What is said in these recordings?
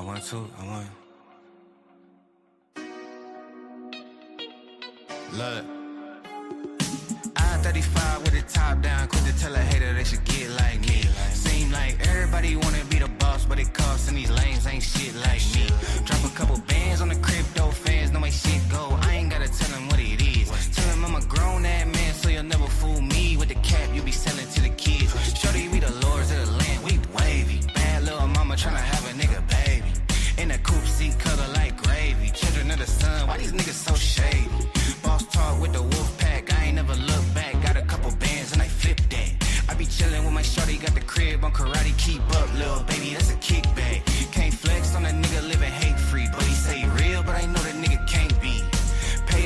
want to. I want. Look. I-35 with the top down. Quick to tell a hater they should get like me. Seem like everybody wanna be the boss, but it costs and these lames ain't shit like me. Drop a couple bands on the crypto fans, know my shit go. I ain't gotta tell them what it is. Tell them I'm a grown ass man, so you'll never fool me with the cap you be selling to the kids. Shorty, we the lords of the land, we wavy. Bad little mama tryna have a nigga baby. In a coupe seat, color like gravy. Children of the sun, why these niggas so shady? Boss talk with the wolf pack, I ain't never look back. Got a couple bands and I flip that. I be chillin' with my shorty, got the crib on karate. Keep up, little baby, that's a kickback. Can't flex on a nigga living hate free, but he say real, but I know that nigga can't be. Pay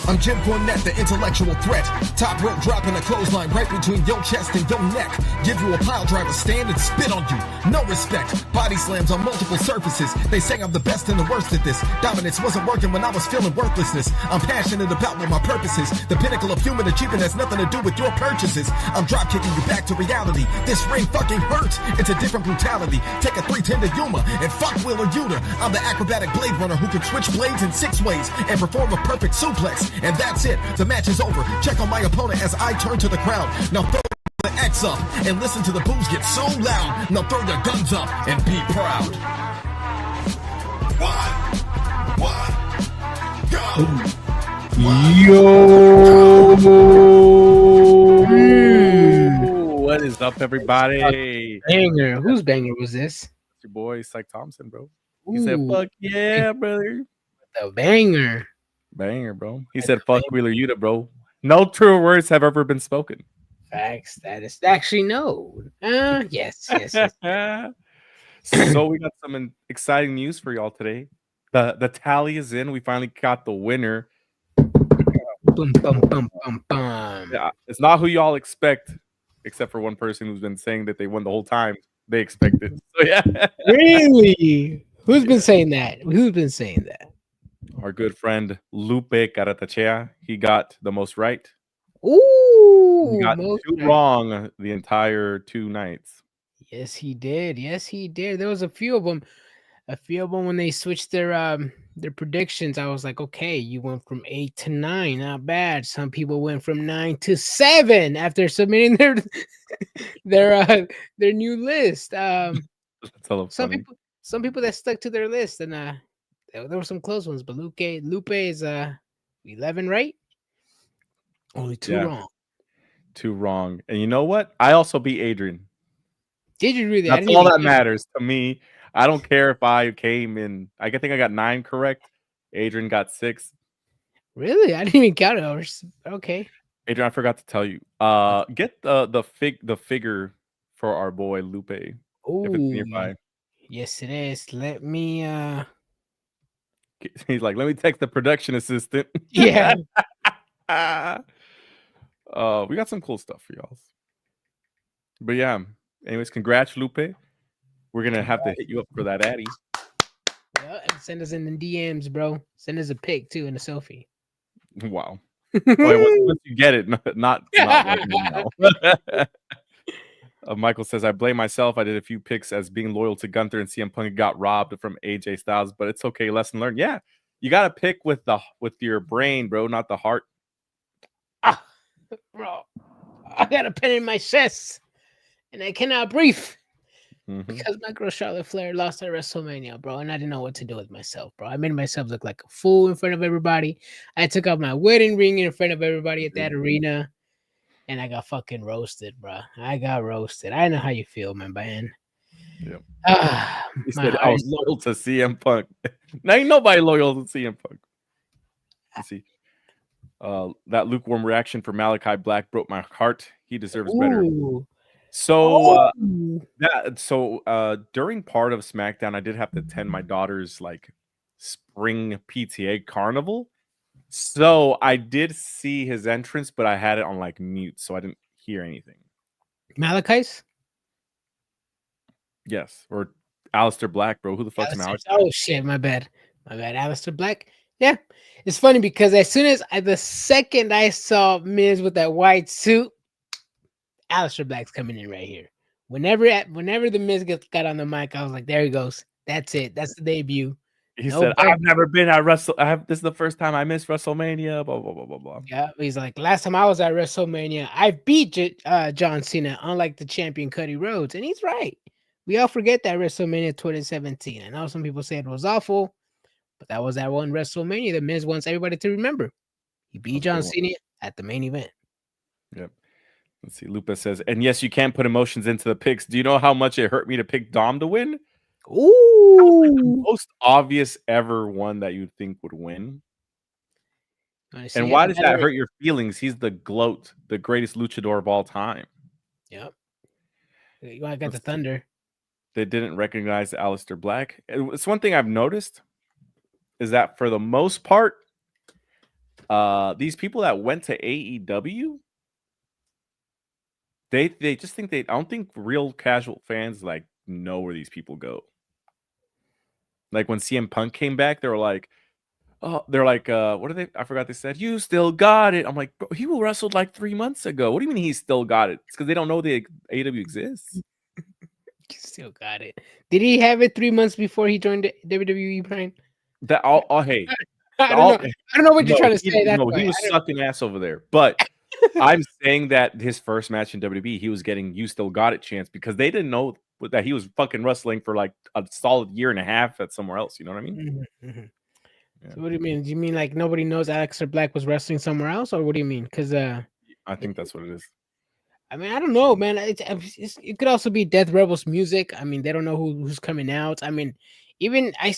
I'm Jim Cornette, the intellectual threat. Top rope dropping a clothesline right between your chest and your neck. Give you a pile driver, stand and spit on you. No respect. Body slams on multiple surfaces. They say I'm the best and the worst at this. Dominance wasn't working when I was feeling worthlessness. I'm passionate about what my purpose is. The pinnacle of human achievement has nothing to do with your purchases. I'm drop kicking you back to reality. This ring fucking hurts. It's a different brutality. Take a 310 to Yuma and fuck Wheeler Yuta. I'm the acrobatic blade runner who can switch blades in 6 ways and perform a perfect suplex. And that's it. The match is over. Check on my opponent as I turn to the crowd. Now throw the X up and listen to the boos get so loud. Now throw your guns up and be proud. Yo! What is up, everybody? Banger. Whose banger was this? It's your boy, Psych Thompson, bro. He said, fuck yeah, brother. The banger. Banger, bro. He said, fuck Wheeler Yuta, bro. No true words have ever been spoken. Facts. That is actually no. Yes. So we got some exciting news for y'all today. The tally is in. We finally got the winner. Boom, bum, bum, bum, bum. Yeah, it's not who y'all expect, except for one person who's been saying that they won the whole time. They expected. So yeah. Really? Who's been saying that? Who's been saying that? Our good friend Lupe Caratachea. He got the most right. Ooh, He got two wrong the entire 2 nights. Yes, he did. There was a few of them. When they switched their predictions, I was like, okay, you went from 8 to 9, not bad. Some people went from 9 to 7 after submitting their new list. Some people that stuck to their list, and there were some close ones, but Lupe is 11 right. Only 2 wrong. 2 wrong, and you know what? I also beat Adrian. Did you really? That's all that matters to me. I don't care if I came in. I think I got 9 correct. Adrian got 6. Really? I didn't even count it. Okay. Adrian, I forgot to tell you. Get the figure for our boy Lupe. Ooh, if it's nearby. Yes, it is. Let me. He's like, let me text the production assistant. Yeah. We got some cool stuff for y'all. But yeah. Anyways, congrats, Lupe. We're gonna have to hit you up for that Addy. Yeah, and send us in the DMs, bro. Send us a pic too and a selfie. Wow. Once you get it, not letting me know. Michael says, I blame myself. I did a few picks as being loyal to Gunther, and CM Punk got robbed from AJ Styles, but it's okay. Lesson learned. Yeah, you gotta pick with your brain, bro, not the heart. Bro, I got a pen in my chest, and I cannot breathe. Because my girl Charlotte Flair lost at WrestleMania, bro, and I didn't know what to do with myself, bro. I made myself look like a fool in front of everybody. I took off my wedding ring in front of everybody at that arena, and I got fucking roasted, bro. I got roasted. I know how you feel, man. Yeah. He said I was loyal to CM Punk. Now ain't nobody loyal to CM Punk. Let's see. That lukewarm reaction for Malachi Black broke my heart. He deserves better. So during part of SmackDown, I did have to attend my daughter's like spring PTA carnival. So I did see his entrance, but I had it on like mute, so I didn't hear anything. Malachi's? Yes, or Aleister Black, bro. Who the fuck's Aleister, Aleister? oh shit, my bad. Aleister Black. Yeah, it's funny because as soon as the second I saw Miz with that white suit, Aleister Black's coming in right here. Whenever the Miz got on the mic, I was like, there he goes. That's it. That's the debut. He said, "I've never been at This is the first time I missed WrestleMania." Blah blah blah blah blah. Yeah, he's like, last time I was at WrestleMania, I beat John Cena, unlike the champion Cody Rhodes, and he's right. We all forget that WrestleMania 2017. I know some people say it was awful, but that was that one WrestleMania that Miz wants everybody to remember. He beat John Cena at the main event. Yep. Let's see. Lupa says, and yes, you can put emotions into the picks. Do you know how much it hurt me to pick Dom to win? Ooh, that was like the most obvious ever one that you'd think would win. And why does that hurt your feelings? He's the GOAT, the greatest luchador of all time. Yep. I got the Thunder. They didn't recognize Aleister Black. It's one thing I've noticed is that for the most part, these people that went to AEW, they just think I don't think real casual fans like know where these people go. Like when CM Punk came back, they were like, oh, they're like, what are they? I forgot they said, you still got it. I'm like, bro, he wrestled like 3 months ago. What do you mean he still got it? It's because they don't know the AEW exists. He still got it. Did he have it 3 months before he joined WWE, Brian? That all hey. I don't know what you're trying to say. He was sucking ass over there. But I'm saying that his first match in WWE, he was getting "You Still Got It" chance because they didn't know that he was fucking wrestling for like a solid year and a half at somewhere else. You know what I mean? Mm-hmm. Yeah. So what do you mean? Do you mean like nobody knows Aleister Black was wrestling somewhere else, or what do you mean? Because I think that's what it is. I mean, I don't know, man. It could also be Death Rebels music. I mean, they don't know who's coming out. I mean, even I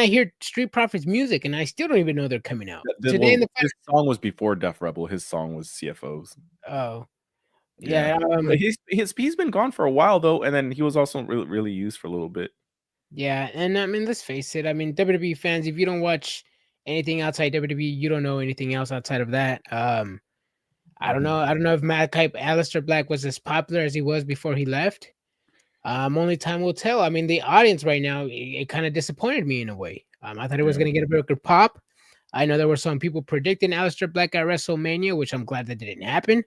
hear Street Profits music, and I still don't even know they're coming out. Today, his song was before Death Rebel. His song was CFOs. Oh, yeah. He's been gone for a while though, and then he was also really used for a little bit. Yeah, and I mean, let's face it. I mean, WWE fans, if you don't watch anything outside WWE, you don't know anything else outside of that. I don't know. I don't know if Aleister Black was as popular as he was before he left. Only time will tell. I mean, the audience right now, it kind of disappointed me in a way. I thought it was going to get a bigger pop. I know there were some people predicting Aleister Black at WrestleMania, which I'm glad that didn't happen,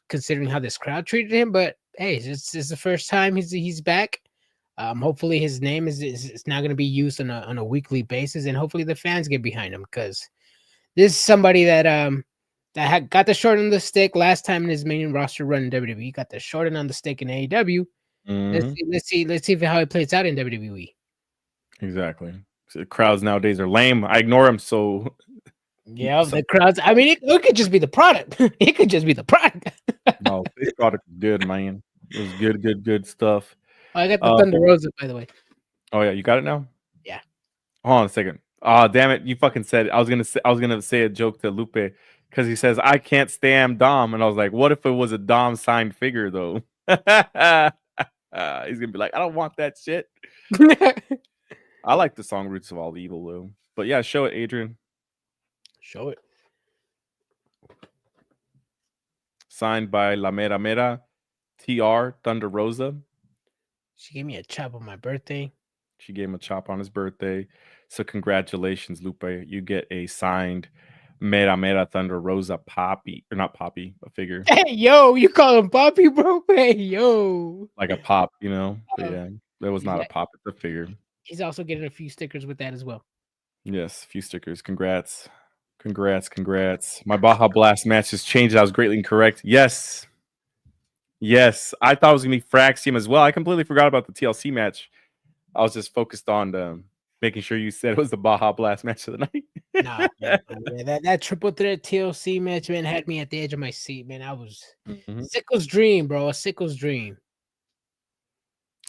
considering how this crowd treated him. But hey, it's the first time he's back. Hopefully his name is now going to be used on a weekly basis, and hopefully the fans get behind him, because this is somebody that had got the short on the stick last time in his main roster run in WWE. He got the short on the stick in AEW. Let's see how it plays out in WWE. Exactly. So the crowds nowadays are lame. I ignore them. So yeah, the crowds. I mean, it could just be the product. It could just be the product. No, this product is good, man. It was good stuff. Oh, I got the Thunder Rosa, by the way. Oh yeah, you got it now? Yeah. Hold on a second. Oh damn it! You fucking said it. I was gonna say a joke to Lupe because he says I can't stand Dom, and I was like, what if it was a Dom signed figure though? He's gonna be like, I don't want that shit. I like the song "Roots of All Evil" though. But yeah, show it, Adrian. Show it. Signed by La Mera Mera, TR Thunder Rosa. She gave me a chop on my birthday. She gave him a chop on his birthday. So congratulations, Lupe. You get a signed Mera Mera Thunder Rosa Poppy. Or not Poppy, a figure. Hey, yo, you call him Poppy, bro? Hey, yo. Like a pop, you know? But yeah, that was not a pop. It's a figure. He's also getting a few stickers with that as well. Yes, a few stickers. Congrats. My Baja Blast match has changed. I was greatly incorrect. Yes, I thought it was gonna be Fraxium as well. I completely forgot about the TLC match. I was just focused on making sure you said it was the Baja Blast match of the night. Nah, man, that triple threat TLC match, man, had me at the edge of my seat, man. I was Sicko's dream, bro. A Sicko's dream.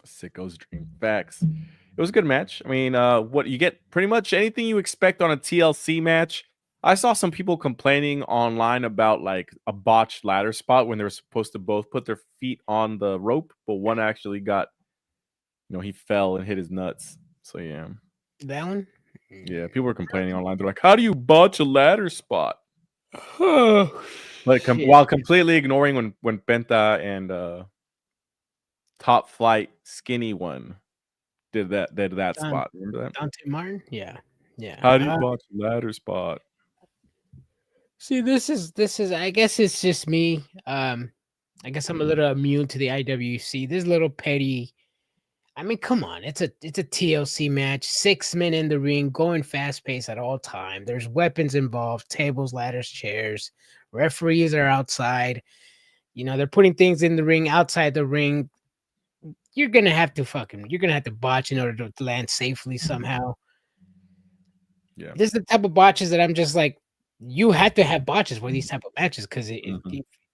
Sicko's dream. Facts. It was a good match. I mean, what you get pretty much anything you expect on a TLC match. I saw some people complaining online about like a botched ladder spot when they were supposed to both put their feet on the rope, but one actually got, he fell and hit his nuts. So yeah. That one? Yeah, people were complaining online. They're like, how do you botch a ladder spot? Like while completely ignoring when Penta and Top Flight skinny one did that Don, spot. Remember that? Dante Martin. Yeah. How do you botch a ladder spot? See, this is. I guess it's just me. I guess I'm a little immune to the IWC. This little petty. I mean, come on. It's a TLC match. 6 men in the ring, going fast pace at all time. There's weapons involved, tables, ladders, chairs. Referees are outside. They're putting things in the ring, outside the ring. You're gonna have to botch in order to land safely somehow. Yeah. This is the type of botches that I'm just like, you have to have botches for these type of matches because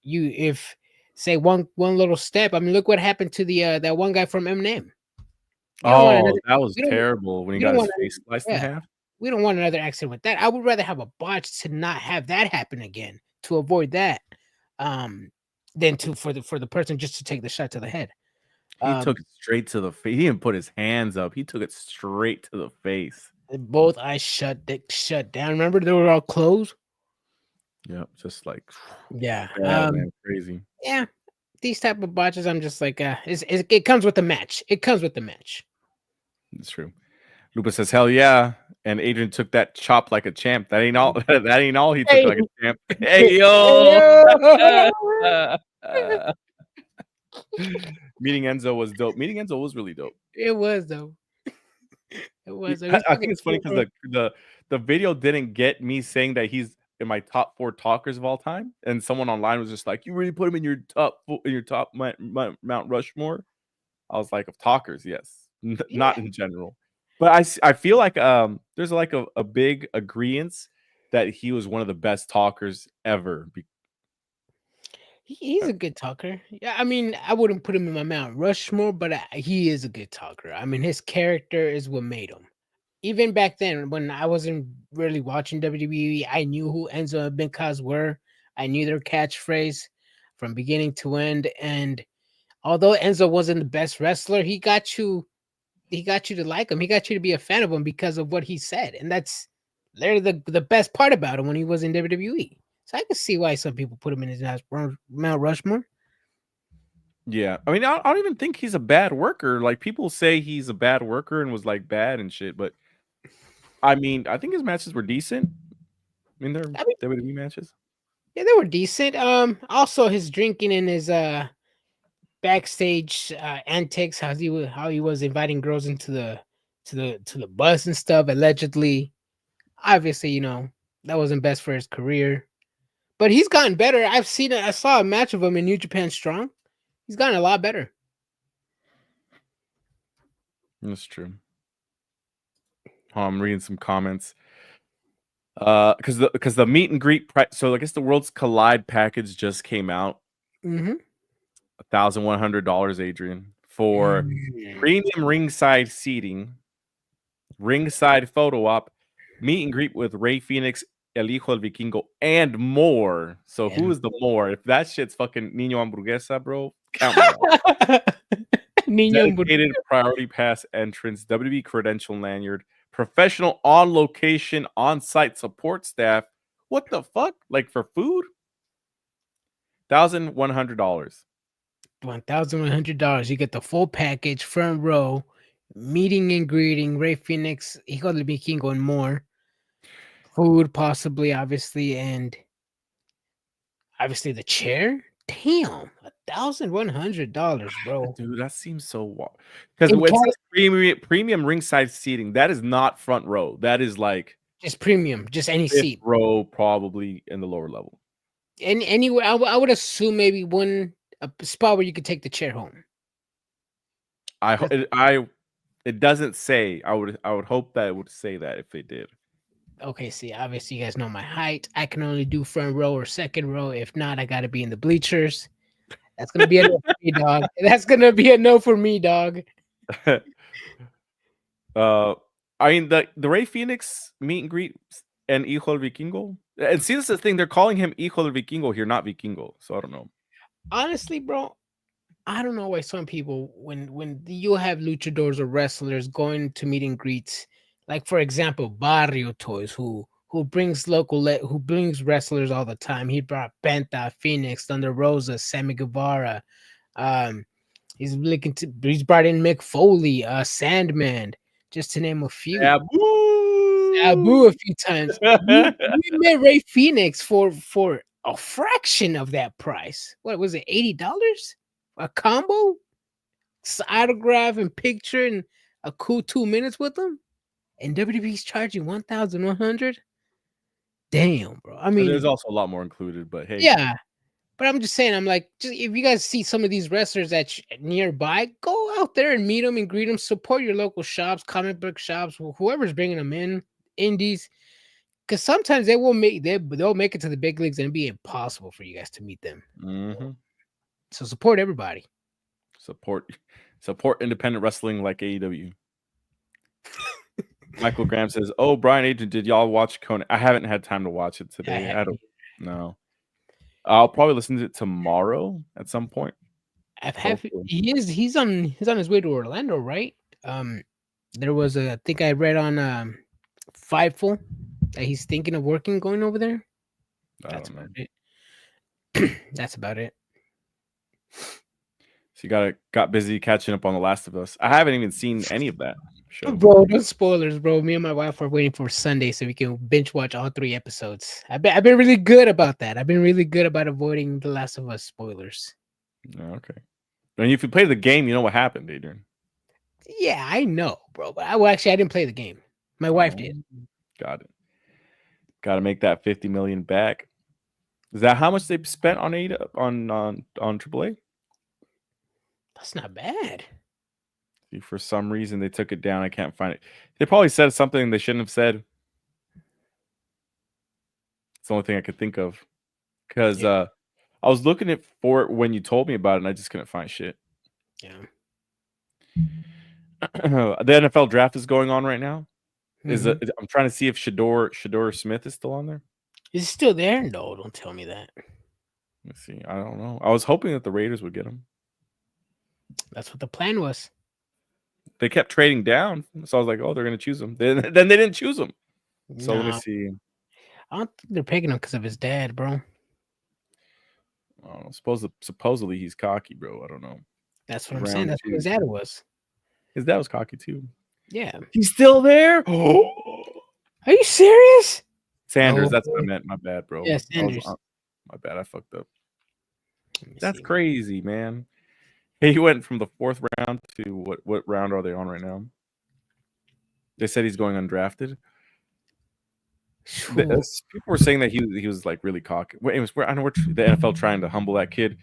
if say one little step, I mean, look what happened to the that one guy from Eminem. That was terrible when he got his face sliced in half. We don't want another accident with that. I would rather have a botch to not have that happen again, to avoid that, than for the person just to take the shot to the head. He took it straight to the face. He didn't put his hands up. He took it straight to the face. Both eyes shut down. Remember, they were all closed. Yep, just like man, crazy. Yeah, these type of botches, I'm just like, it comes with the match. It comes with the match. It's true. Lupa says, "Hell yeah!" And Adrian took that chop like a champ. That ain't all. That ain't all. He took like a champ. Hey yo! Meeting Enzo was dope. Meeting Enzo was really dope. It was though. It was. I think it's funny because the video didn't get me saying that he's in my top 4 talkers of all time, and someone online was just like, "You really put him in your top Mount Rushmore?" I was like, "Of talkers, yes, not in general." But I feel like there's like a big agreement that he was one of the best talkers ever. He's a good talker. Yeah, I mean, I wouldn't put him in my Mount Rushmore, but he is a good talker. I mean, his character is what made him. Even back then, when I wasn't really watching WWE, I knew who Enzo and Ben Kaz were. I knew their catchphrase from beginning to end. And although Enzo wasn't the best wrestler, he got you to like him. He got you to be a fan of him because of what he said. And that's literally the best part about him when he was in WWE. So I can see why some people put him in his Mount Rushmore. Yeah, I mean, I don't even think he's a bad worker. Like, people say he's a bad worker and was like bad and shit, but I mean, I think his matches were decent. I mean, they're WWE matches. Yeah, they were decent. Also his drinking and his backstage antics, how he was inviting girls into the bus and stuff, allegedly. Obviously, that wasn't best for his career. But he's gotten better. I saw a match of him in New Japan Strong. He's gotten a lot better. That's true. I'm reading some comments. Because the meet and greet so I guess the Worlds Collide package just came out. $1,100, Adrian, for premium ringside seating, ringside photo op, meet and greet with Rey Fénix, El Hijo del Vikingo, and more. So who is the more? If that shit's fucking Niño Hamburguesa, bro, count me out. Dedicated priority pass entrance, WWE credential lanyard, professional on location, on-site support staff. What the fuck? Like for food? $1,100. $1,100. You get the full package, front row, meeting and greeting, Rey Fénix, Hijo del Vikingo, and more. Food, possibly, obviously, and obviously the chair. Damn, $1,100, bro. Dude, that seems so wild. Because it's premium ringside seating. That is not front row. That is like just premium, just any seat. Row, probably in the lower level. Anywhere, I would assume maybe a spot where you could take the chair home. It doesn't say. I would hope that it would say that if they did. Okay, see, obviously you guys know my height. I can only do front row or second row. If not, I got to be in the bleachers. That's gonna be a no for me, dog. That's gonna be a no for me, dog. I mean the Rey Fénix meet and greet and Hijo del Vikingo. And see, this is the thing. They're calling him Hijo del Vikingo here, not Vikingo. So I don't know. Honestly, bro, I don't know why some people, when you have luchadors or wrestlers going to meet and greets, like for example, Barrio Toys, who brings who brings wrestlers all the time. He brought Penta, Phoenix, Thunder Rosa, Sammy Guevara. He's brought in Mick Foley, Sandman, just to name a few. Abu a few times. We met Ray Phoenix for a fraction of that price. What was it? $80 a combo, autograph and picture, and a cool 2 minutes with him. And WWE's charging $1,100. Damn, bro. I mean, there's also a lot more included, but hey, yeah. But I'm just saying, I'm like, just if you guys see some of these wrestlers that nearby, go out there and meet them and greet them. Support your local shops, comic book shops, whoever's bringing them in, indies, because sometimes they'll make it to the big leagues and it'll be impossible for you guys to meet them. Mm-hmm. So support everybody. Support independent wrestling like AEW. Michael Graham says, "Oh, Brian, Adrian, did y'all watch Conan? I haven't had time to watch it today. I don't know. I'll probably listen to it tomorrow at some point. He's on his way to Orlando, right? There was I think I read on Fightful that he's thinking of going over there. That's about it. That's about it. So you got busy catching up on The Last of Us. I haven't even seen any of that show. Bro, no spoilers, bro. Me and my wife are waiting for Sunday so we can binge watch all 3 episodes. I've been really good about that. I've been really good about avoiding The Last of Us spoilers. Okay. And if you play the game, you know what happened, Adrian. Yeah, I know, bro. But I didn't play the game. My wife did. Got it. Got to make that $50 million back. Is that how much they spent on AAA? That's not bad. See, for some reason they took it down. I can't find it. They probably said something they shouldn't have said. It's the only thing I could think of. Because I was looking for it when you told me about it, and I just couldn't find shit. Yeah. The NFL draft is going on right now. Mm-hmm. I'm trying to see if Shador Smith is still on there. Is he still there? No, don't tell me that. Let's see. I don't know. I was hoping that the Raiders would get him. That's what the plan was. They kept trading down, so I was like, "Oh, they're going to choose him." Then they didn't choose him. So let me see. I don't think they're picking him because of his dad, bro. Oh, supposedly he's cocky, bro. I don't know. That's what I'm saying. That's what his dad was. His dad was cocky too. Yeah. He's still there? Oh. Are you serious? Sanders, that's what I meant. My bad, bro. Yeah, Sanders. My bad. I fucked up. That's crazy, man. He went from the 4th round to what round are they on right now? They said he's going undrafted. People were saying that he was like really cocky. I know the NFL trying to humble that kid.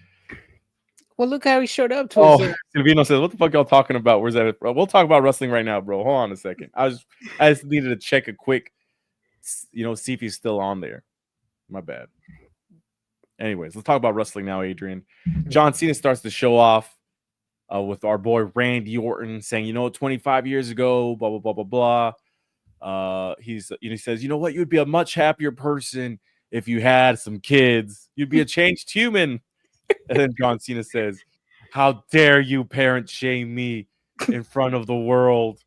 Well, look how he showed up to us. Silvino says, "What the fuck y'all talking about? Where's that? We'll talk about wrestling right now, bro. Hold on a second. I just needed to check a quick, see if he's still on there. My bad. Anyways, let's talk about wrestling now, Adrian. John Cena starts to show off with our boy Randy Orton saying, 25 years ago, blah blah blah blah blah. He says, you know what? You'd be a much happier person if you had some kids. You'd be a changed human. And then John Cena says, "How dare you parent shame me in front of the world?"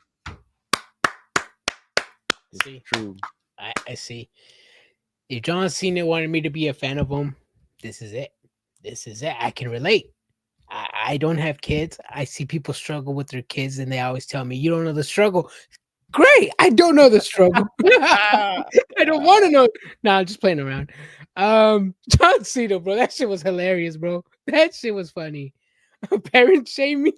See, true. I see. If John Cena wanted me to be a fan of him, this is it. This is it. I can relate. I don't have kids. I see people struggle with their kids, and they always tell me, "You don't know the struggle." Great. I don't know the struggle. I don't want to know. No, I'm just playing around. John Cena, bro. That shit was hilarious, bro. That shit was funny. Parent shaming.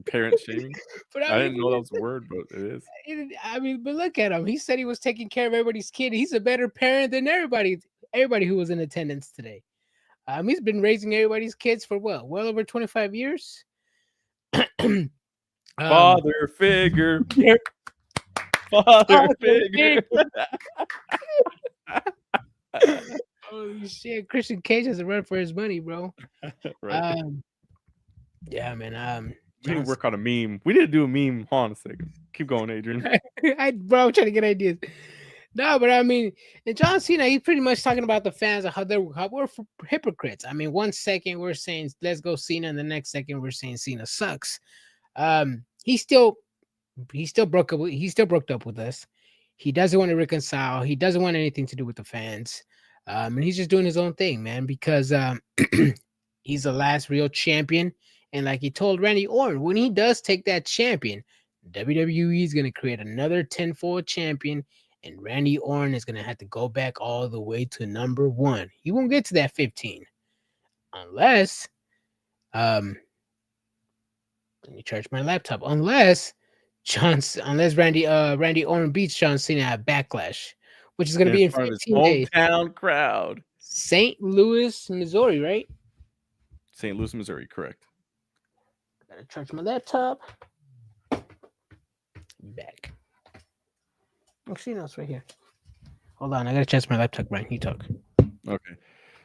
Parent shaming? But I didn't know that was a word, but it is. But look at him. He said he was taking care of everybody's kid. He's a better parent than everybody who was in attendance today. He's been raising everybody's kids for well over 25 years. Father figure. Father figure. Holy shit. Christian Cage has to run for his money, bro. Right. Yeah, man. We need to work on a meme. We need to do a meme. Hold on a second. Keep going, Adrian. I'm trying to get ideas. No, but and John Cena, he's pretty much talking about the fans and how we're hypocrites. 1 second we're saying let's go Cena, and the next second we're saying Cena sucks. He still broke up with us. He doesn't want to reconcile. He doesn't want anything to do with the fans. And he's just doing his own thing, man, because he's the last real champion And like he told Randy Orton, when he does take that champion, WWE is going to create another tenfold champion, and Randy Orton is going to have to go back all the way to number 1. He won't get to that 15 unless, let me charge my laptop. Unless Randy Orton beats John Cena at Backlash, which is going to be in front of his 15 days. hometown crowd. St. Louis, Missouri, right? St. Louis, Missouri, correct. Gotta charge my laptop. Back. Actually, no, it's right here. Hold on, I gotta charge my laptop, Brian. You talk. Okay.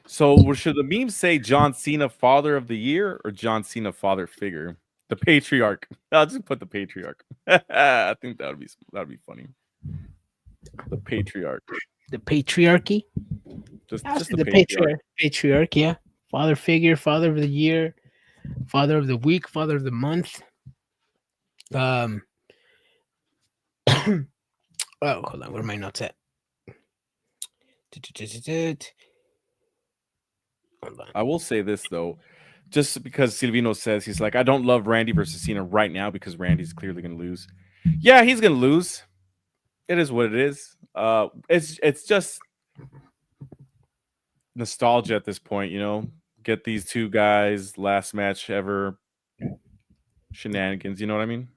So should the meme say John Cena Father of the Year or John Cena Father Figure? The patriarch. I'll just put the patriarch. I think that'd be funny. The patriarch. The patriarchy. Just the patriarch. Yeah. Father figure, Father of the Year, Father of the Week, Father of the Month. Oh, hold on. Where are my notes at? Hold on. I will say this though, just because Silvino says he's like, I don't love Randy versus Cena right now because Randy's clearly gonna lose. Yeah, he's gonna lose. It is what it is. It's just nostalgia at this point, you know. Get these two guys last match ever shenanigans, you know what I mean?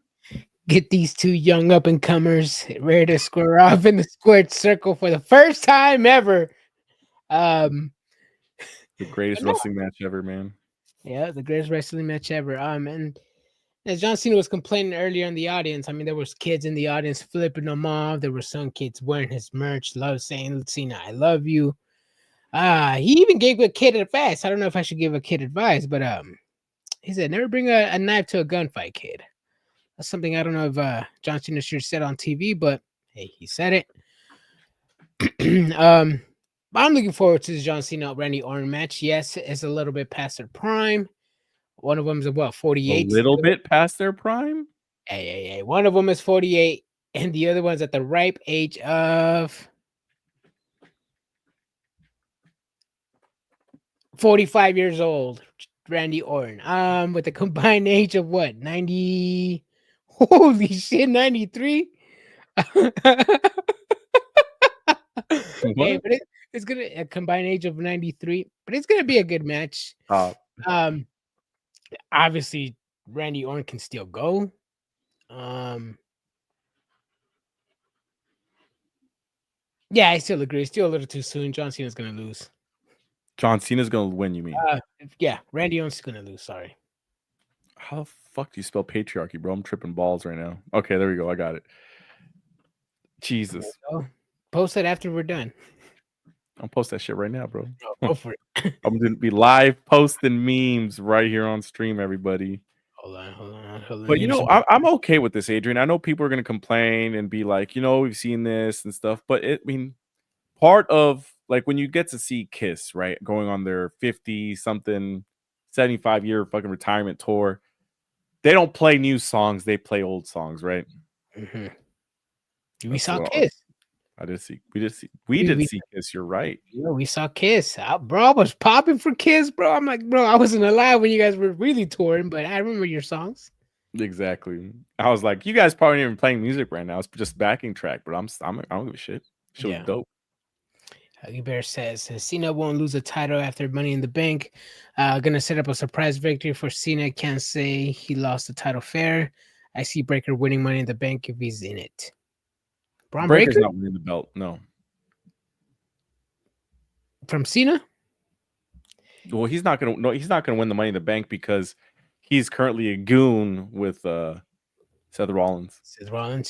Get these two young up and comers ready to square off in the squared circle for the first time ever. The greatest wrestling match ever, man. Yeah, the greatest wrestling match ever. And as John Cena was complaining earlier in the audience, I mean, there was kids in the audience flipping them off. There were some kids wearing his merch, saying, Cena, I love you. He even gave a kid advice. I don't know if I should give a kid advice, but he said, never bring a knife to a gunfight, kid. That's something I don't know if John Cena should have said on TV, but hey, he said it. I'm looking forward to the John Cena Randy Orton match. Yes, it's a little bit past their prime. One of them is 48. A little bit past their prime? Hey. One of them is 48, and the other one's at the ripe age of 45 years old. Randy Orton. With a combined age of what? 90. Holy shit, 93. Hey, but it's gonna a combined age of 93, but it's gonna be a good match. Obviously, Randy Orton can still go. Yeah, I still agree. It's still a little too soon. John Cena's gonna lose. John Cena's gonna win, you mean? Yeah, Randy Orton's gonna lose. Sorry. How the fuck do you spell patriarchy, bro? I'm tripping balls right now. Okay, there we go. I got it. Jesus. Post it after we're done. I'll post that shit right now, bro. Go for it. I'm gonna be live posting memes right here on stream, everybody. Hold on. But you know, I'm okay with this, Adrian. I know people are gonna complain and be like, you know, we've seen this and stuff, but part of like when you get to see Kiss, right, going on their 50-something, 75-year fucking retirement tour, they don't play new songs, they play old songs, right? Mm-hmm. We saw Kiss. We did see Kiss. You're right. Yeah, we saw Kiss. Bro, I was popping for Kiss, bro. I'm like, bro, I wasn't alive when you guys were really touring, but I remember your songs. Exactly. I was like, you guys probably aren't even playing music right now. It's just backing track, but I don't give a shit. Show was dope. Huggy Bear says Cena won't lose a title after Money in the Bank. Gonna set up a surprise victory for Cena. Can't say he lost the title fair. I see Breaker winning Money in the Bank if he's in it. Breaker's not winning the belt, no. From Cena? Well, he's not gonna win the Money in the Bank because he's currently a goon with Seth Rollins.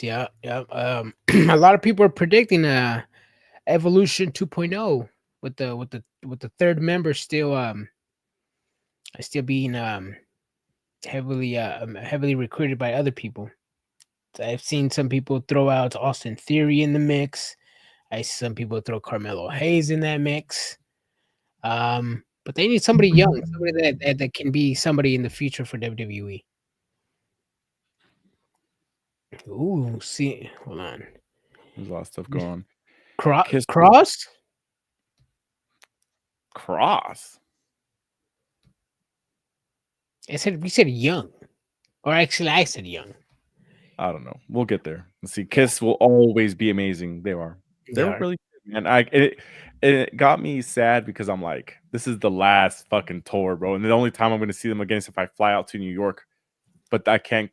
Yeah. A lot of people are predicting Evolution 2.0 with the third member still being heavily recruited by other people. I've seen some people throw out Austin Theory in the mix. I see some people throw Carmelo Hayes in that mix. But they need somebody young, somebody that can be somebody in the future for WWE. Ooh, see, hold on. There's a lot of stuff going on. Cross? We said young, or actually, I said young. I don't know. We'll get there. Let's see. Kiss will always be amazing. They are. They're really good, man. It got me sad because I'm like, this is the last fucking tour, bro. And the only time I'm going to see them again is if I fly out to New York. But I can't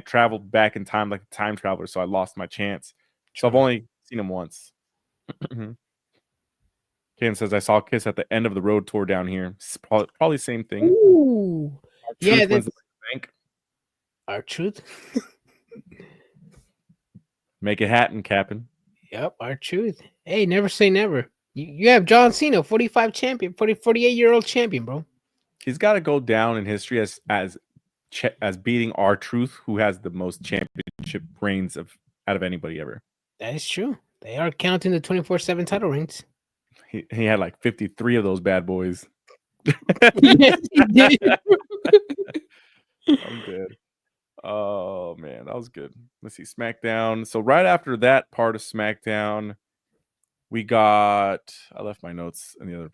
travel back in time like a time traveler, so I lost my chance. So I've only seen them once. Kim says I saw Kiss at the end of the road tour down here. It's probably same thing. Ooh. Yeah, that's bank. R-Truth. Make it happen, Captain. Yep, R-Truth. Hey, never say never. You have John Cena, 48-year-old champion, bro. He's got to go down in history as beating R-Truth, who has the most championship reigns out of anybody ever. That is true. They are counting the 24/7 title reigns. He had like 53 of those bad boys. Yes, he did. I'm dead. Oh man, that was good. Let's see, SmackDown. So right after that part of SmackDown, we got. I left my notes in the other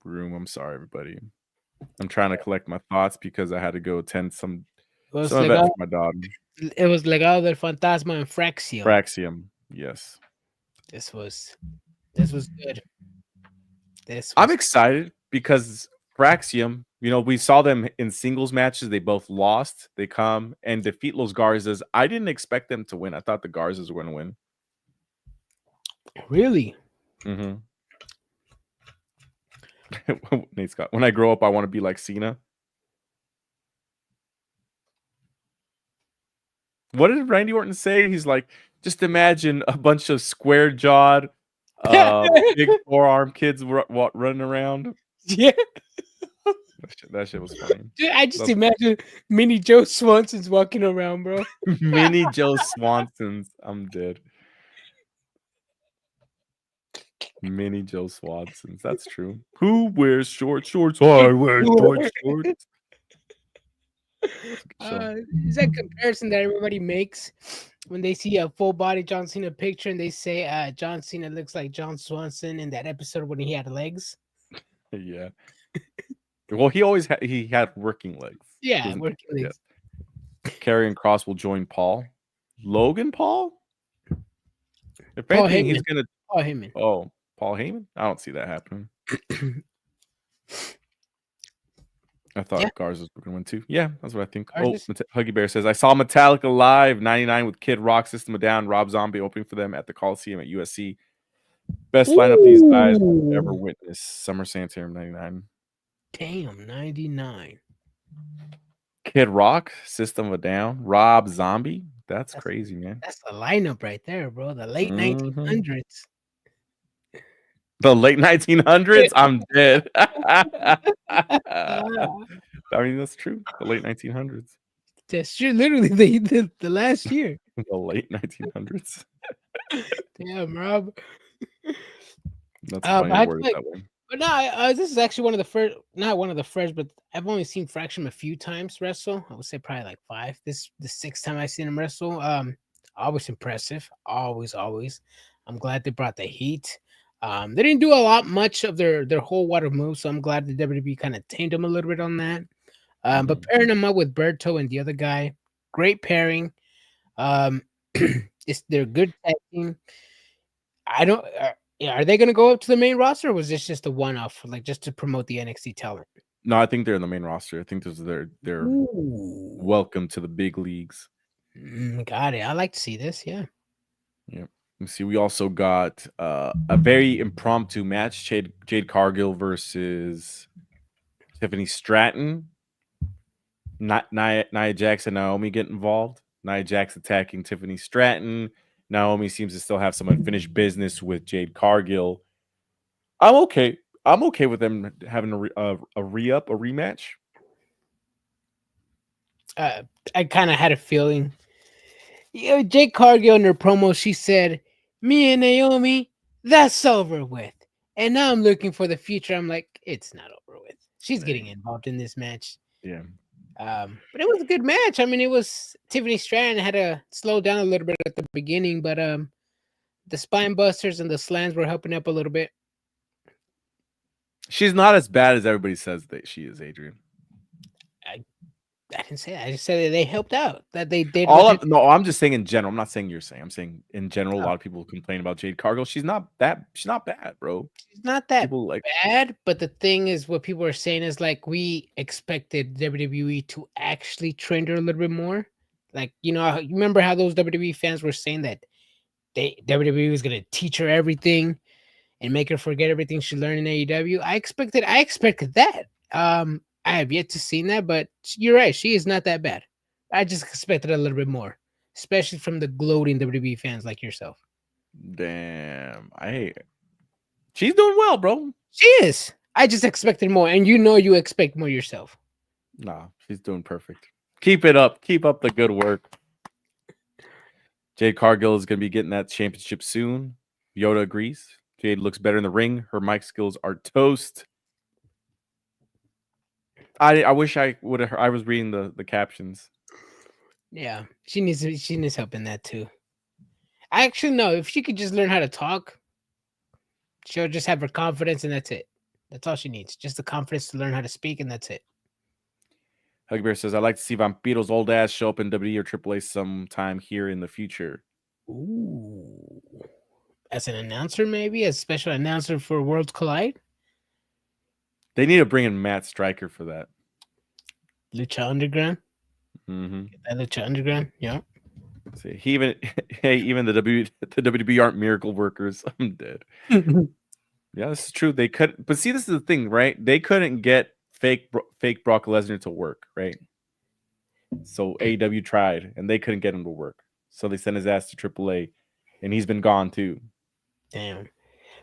room. I'm sorry, everybody. I'm trying to collect my thoughts because I had to go attend some event for my dog. It was Legado del Fantasma and Fraxium. Fraxium, yes. This was good. I'm excited because Fraxium, we saw them in singles matches. They both lost. They come and defeat Los Garzas. I didn't expect them to win. I thought the Garzas were going to win. Really? Mm-hmm. Nate Scott, when I grow up, I want to be like Cena. What did Randy Orton say? He's like, just imagine a bunch of square-jawed, big forearm kids running around. Yeah. That shit was funny. Dude, I just imagine Mini Joe Swanson's walking around, bro. Mini Joe Swanson's. I'm dead. Mini Joe Swanson's. That's true. Who wears short shorts? I wear short shorts. Is that comparison that everybody makes when they see a full body John Cena picture and they say John Cena looks like John Swanson in that episode when he had legs? Yeah. Well, he had working legs. Yeah, working legs. Karrion Kross will join Paul. Logan Paul? If Paul anything, Heyman. he's gonna. Paul Heyman. Oh, Paul Heyman? I don't see that happening. I thought Garza's were going to win too. Yeah, that's what I think. Huggy Bear says, I saw Metallica live 99 with Kid Rock, System of a Down, Rob Zombie opening for them at the Coliseum at USC. Best lineup these guys will ever witness. Summer Santorum 99. Damn, 99. Kid Rock, System of a Down, Rob Zombie. That's crazy, man. That's the lineup right there, bro. The late 1900s. The late 1900s? I'm dead. I mean, that's true. The late 1900s. That's true. Literally, the last year. The late 1900s. Damn, Rob. That's funny to word it that way. But no, this is actually one of the first, not one of the first, but I've only seen Fraction a few times wrestle. I would say probably like 5. This the 6th time I've seen him wrestle. Always impressive. Always. I'm glad they brought the heat. They didn't do a lot much of their whole water moves, so I'm glad the WWE kind of tamed them a little bit on that. But pairing them up with Berto and the other guy, great pairing. They're good tag team. Are they going to go up to the main roster, or was this just a one-off, like just to promote the NXT talent? No, I think they're in the main roster. I think those are their welcome to the big leagues. Got it. I like to see this. Yeah. Let me see. We also got a very impromptu match: Jade Cargill versus Tiffany Stratton. Nia Jax and Naomi get involved. Nia Jax attacking Tiffany Stratton. Naomi seems to still have some unfinished business with Jade Cargill. I'm okay. I'm okay with them having a rematch. I kind of had a feeling. Jade Cargill in her promo, she said, "Me and Naomi, that's over with. And now I'm looking for the future." I'm like, it's not over with. She's getting involved in this match. Yeah. But it was a good match. I mean, it was Tiffany Stratton had to slow down a little bit at the beginning, but the spine busters and the slams were helping up a little bit. She's not as bad as everybody says that she is, Adrian. I didn't say that. I just said that they helped out. That they did. No, I'm just saying in general. I'm not saying you're saying. I'm saying in general. A lot of people complain about Jade Cargill. She's not bad, bro. She's not that People like bad, but the thing is, what people are saying is like we expected WWE to actually train her a little bit more. Like, you remember how those WWE fans were saying that WWE was gonna teach her everything and make her forget everything she learned in AEW. I expected that. I have yet to see that, but you're right. She is not that bad. I just expected a little bit more, especially from the gloating WWE fans like yourself. Damn, she's doing well, bro. She is. I just expected more, and you expect more yourself. Nah, she's doing perfect. Keep it up. Keep up the good work. Jade Cargill is going to be getting that championship soon. Yoda agrees. Jade looks better in the ring. Her mic skills are toast. I wish I would have. I was reading the captions. Yeah, she needs help in that too. I actually know if she could just learn how to talk, she'll just have her confidence, and that's it. That's all she needs. Just the confidence to learn how to speak, and that's it. Huggy Bear says, I'd like to see Vampiro's old ass show up in WWE or AAA sometime here in the future. Ooh. As an announcer, maybe? As a special announcer for Worlds Collide? They need to bring in Matt Stryker for that. Lucha Underground? Mm-hmm. Get that Lucha Underground? Yeah. See, even the WWE aren't miracle workers. I'm dead. Yeah, this is true. They could, but see, this is the thing, right? They couldn't get fake Brock Lesnar to work, right? So AEW tried, and they couldn't get him to work. So they sent his ass to AAA, and he's been gone too. Damn.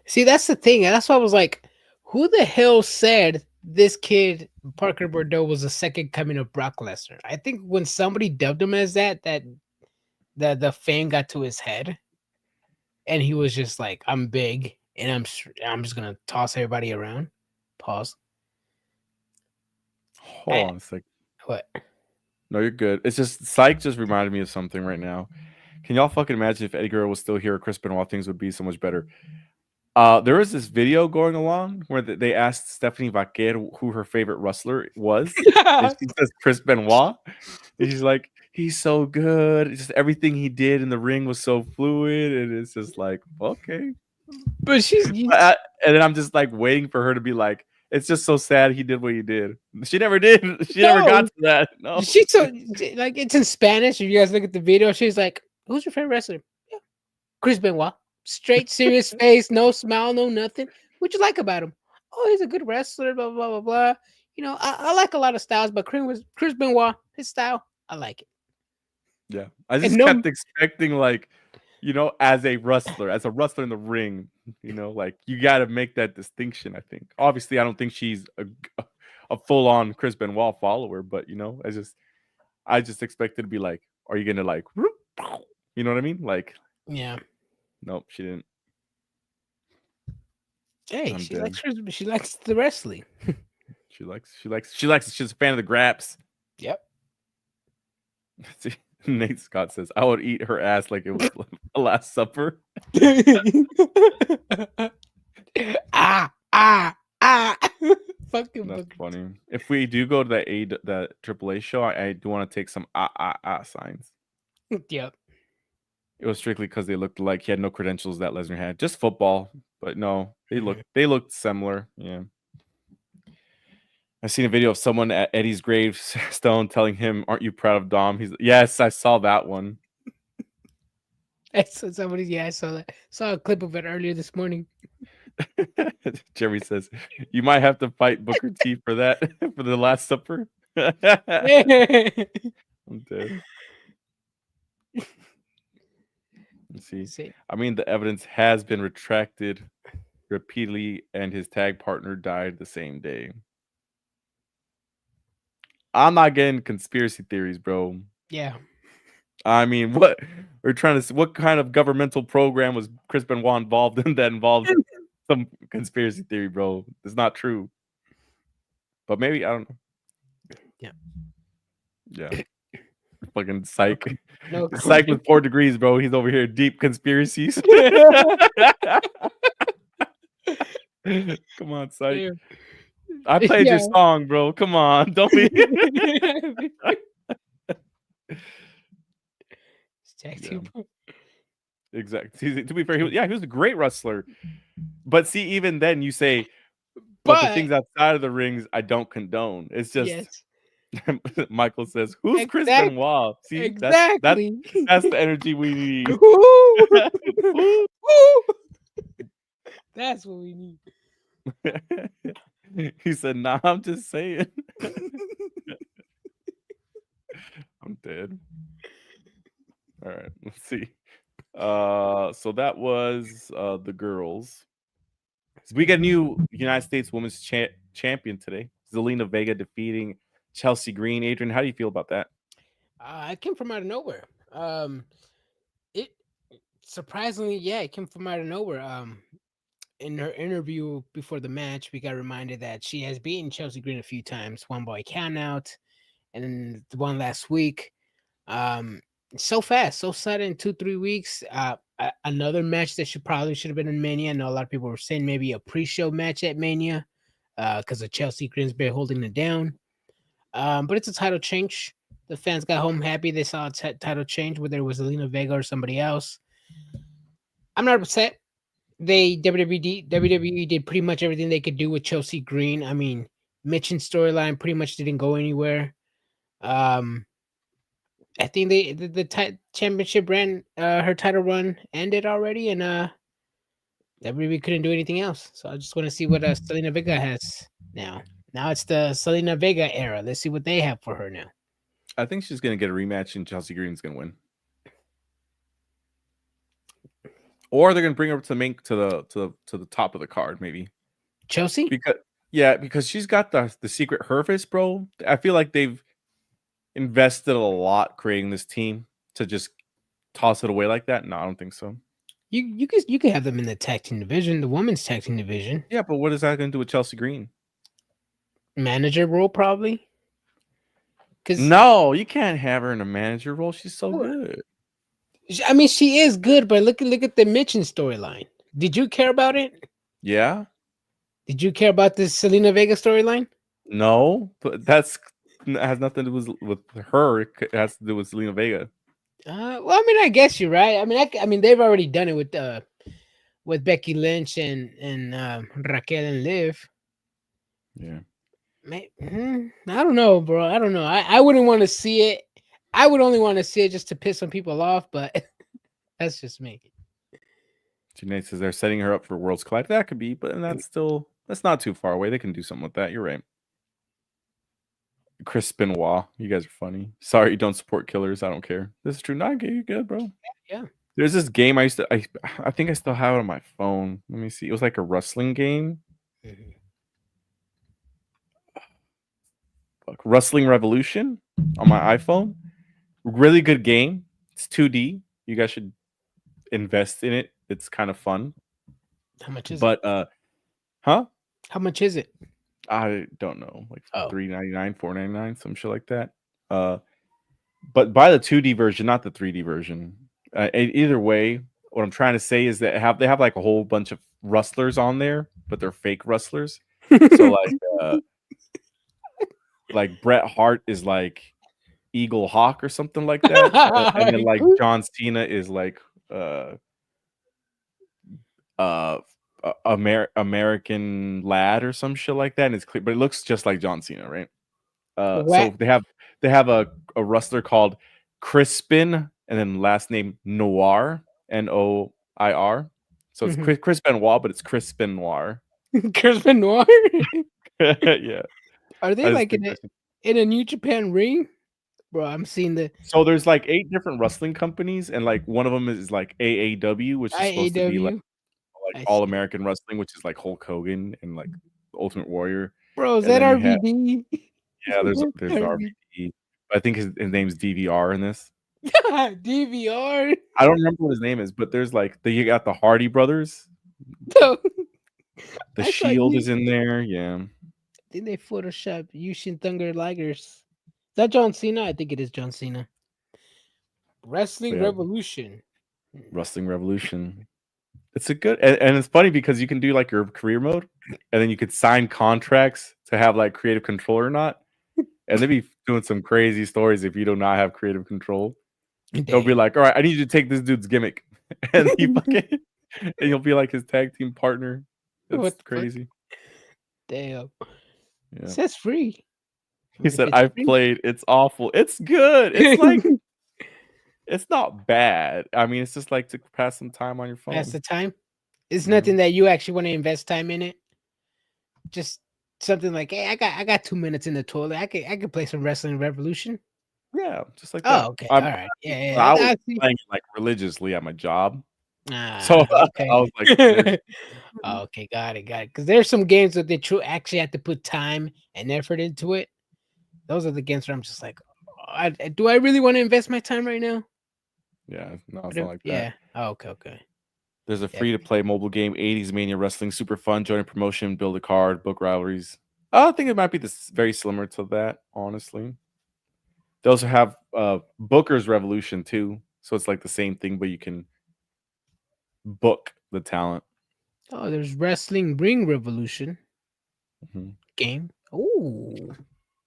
See, that's the thing. That's why I was like, who the hell said this kid, Parker Bordeaux, was the second coming of Brock Lesnar? I think when somebody dubbed him as that the fame got to his head, and he was just like, I'm big, and I'm just going to toss everybody around. Pause. Hold on a sec. What? No, you're good. It's just Psych just reminded me of something right now. Can y'all fucking imagine if Eddie Guerrero was still here, Chris Benoit, things would be so much better. There was this video going along where they asked Stephanie Vaquer who her favorite wrestler was. And she says Chris Benoit. And she's like, he's so good. It's just everything he did in the ring was so fluid. And it's just like, okay. But and then I'm just like waiting for her to be like, it's just so sad he did what he did. She never did. She never got to that. No. She's so like, it's in Spanish. If you guys look at the video, she's like, who's your favorite wrestler? Yeah. Chris Benoit. Straight, serious face, no smile, no nothing. What you like about him? Oh, he's a good wrestler, blah, blah, blah, blah. I like a lot of styles, but Chris Benoit, his style, I like it. Yeah. I just kept expecting, like, as a wrestler in the ring, like, you got to make that distinction, I think. Obviously, I don't think she's a full-on Chris Benoit follower, but, I just expected to be like, are you going to, like, you know what I mean? Like, yeah. Nope, she didn't. Hey, she likes the wrestling. She likes. She's a fan of the Graps. Yep. See, Nate Scott says, I would eat her ass like it was the Last Supper. Fucking That's funny. If we do go to the AAA show, I do want to take some signs. Yep. It was strictly because they looked like he had no credentials that Lesnar had. Just football. But no, they looked similar. Yeah. I seen a video of someone at Eddie's gravestone telling him, "Aren't you proud of Dom?" Yes, I saw that one. I saw that. Saw a clip of it earlier this morning. Jeremy says, "You might have to fight Booker T for that for the Last Supper." I'm dead. Let's see. I mean, the evidence has been retracted repeatedly, and his tag partner died the same day. I'm not getting conspiracy theories, bro. Yeah. I mean, what kind of governmental program was Chris Benoit involved in that involved some conspiracy theory, bro? It's not true. But maybe, I don't know. Yeah. Yeah. Fucking Psych. No. Psych with 4 degrees, bro. He's over here deep conspiracies. Come on, Psych. I played your song, bro. Come on, don't be. Exactly. To be fair, he was a great wrestler. But see, even then, you say, but the things outside of the rings, I don't condone. It's just Michael says, "Who's Chris Benoit?" See, that's the energy we need. That's what we need. He said, "Nah, I'm just saying." I'm dead. All right, let's see. So that was the girls. So we got a new United States Women's Champion today. Zelina Vega defeating Chelsea Green. Adrian, how do you feel about that? It came from out of nowhere. It surprisingly, it came from out of nowhere. In her interview before the match, we got reminded that she has beaten Chelsea Green a few times, one by countout, and then the one last week. So fast, so sudden, 2-3 weeks. Another match that should have been in Mania. I know a lot of people were saying maybe a pre-show match at Mania, because of Chelsea Greensbury holding it down. But it's a title change. The fans got home happy. They saw a title change, whether it was Zelina Vega or somebody else. I'm not upset. WWE did pretty much everything they could do with Chelsea Green. I mean, Mitch's storyline pretty much didn't go anywhere. I think the championship ran, her title run ended already, and WWE couldn't do anything else. So I just want to see what Zelina Vega has now. Now it's the Zelina Vega era. Let's see what they have for her now. I think she's going to get a rematch, and Chelsea Green's going to win. Or they're going to bring her to the top of the card, maybe. Chelsea? Because she's got the secret Herfist, bro. I feel like they've invested a lot creating this team to just toss it away like that. No, I don't think so. You could have them in the tag team division, the women's tag team division. Yeah, but what is that going to do with Chelsea Green? Manager role, probably. No, you can't have her in a manager role. She's so good. I mean, she is good, but look at the Mitchell storyline. Did you care about it? Yeah. Did you care about this Zelina Vega storyline? No, but that has nothing to do with her. It has to do with Zelina Vega. Well, I mean, I guess you're right. I mean, they've already done it with Becky Lynch and Raquel and Liv. Yeah. I don't know, bro. I don't know. I wouldn't want to see it. I would only want to see it just to piss some people off, but that's just me. Janae says they're setting her up for Worlds Collide. That could be, but that's not too far away. They can do something with that. You're right. Chris Benoit, you guys are funny. Sorry, you don't support killers. I don't care. This is true. Not gay. You're good, bro. Yeah. There's this game I think I still have it on my phone. Let me see. It was like a wrestling game. Mm-hmm. Wrestling Revolution on my iPhone. Really good game. It's 2D. You guys should invest in it. It's kind of fun. How much is it? How much is it? I don't know. Like $3.99, $4.99, some shit like that. But buy the 2D version, not the 3D version. Either way, what I'm trying to say is that they have like a whole bunch of wrestlers on there, but they're fake wrestlers. So like Bret Hart is like Eagle Hawk or something like that, and then like John Cena is like American Lad or some shit like that, and it's clear, but it looks just like John Cena, right? So they have a wrestler called Crispin, and then last name Noir, Noir. So it's Chris Benoit, but it's Crispin Noir. Crispin Noir. Yeah. Are they like in a New Japan ring? Bro, I'm seeing the. So there's like 8 different wrestling companies, and like one of them is like AAW, which is supposed to be like All American Wrestling, which is like Hulk Hogan and like Ultimate Warrior. Bro, is that RVD? Yeah, there's RVD. I think his name's DVR in this. DVR. I don't remember what his name is, but there's like you got the Hardy Brothers. The Shield is in there. Yeah. I think they photoshopped Yushin Thunder Ligers. Is that John Cena? I think it is John Cena. Wrestling Revolution. Wrestling Revolution. It's a good, and it's funny because you can do like your career mode, and then you could sign contracts to have like creative control or not, and they'd be doing some crazy stories if you do not have creative control. They'll be Damn. like, "All right, I need you to take this dude's gimmick," and he fucking, and you'll be like his tag team partner. It's What the fuck? crazy. Damn. Yeah. It says free. He If said, it's "I've free- played. It's awful. It's good. It's like it's not bad. I mean, it's just like to pass some time on your phone." pass the time. It's Yeah. nothing that you actually want to invest time in it. Just something like, hey, I got 2 minutes in the toilet. I could play some Wrestling Revolution. Yeah, just like that. Oh, okay. All right. Yeah, I was I see. playing it like religiously at my job, so Ah, okay. I was like, Okay, got it. Because there's some games that they actually have to put time and effort into it. Those are the games where I'm just like, do I really want to invest my time right now? yeah, no, it's But not like that. yeah. Oh, okay. There's a Yeah. free to play mobile game, 80s Mania Wrestling, super fun. Join a promotion, build a card, book rivalries. I think it might be very similar to that, honestly. They also have Booker's Revolution too, so it's like the same thing, but you can book the talent. Oh, there's Wrestling Ring Revolution Mhm. game. Ooh.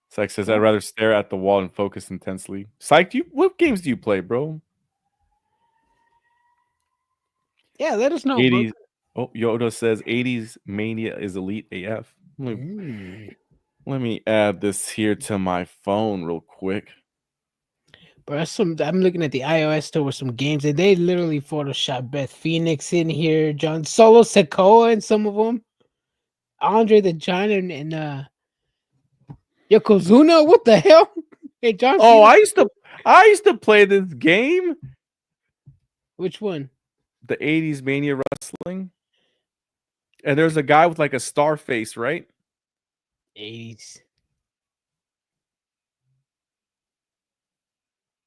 Psych says, "I'd rather stare at the wall and focus intensely." Psych, what games do you play, bro? Yeah, let us know, bro. 80s. Oh, Yoda says 80s Mania is elite AF. Let me add this here to my phone real quick. But I'm looking at the iOS store with some games, and they literally Photoshop Beth Phoenix in here, John Solo Sikoa in some of them, Andre the Giant, and Yokozuna. What the hell? Hey, John. Oh, Cena? I used to play this game, Which one? the 80s Mania Wrestling. And there's a guy with like a star face, right? 80s.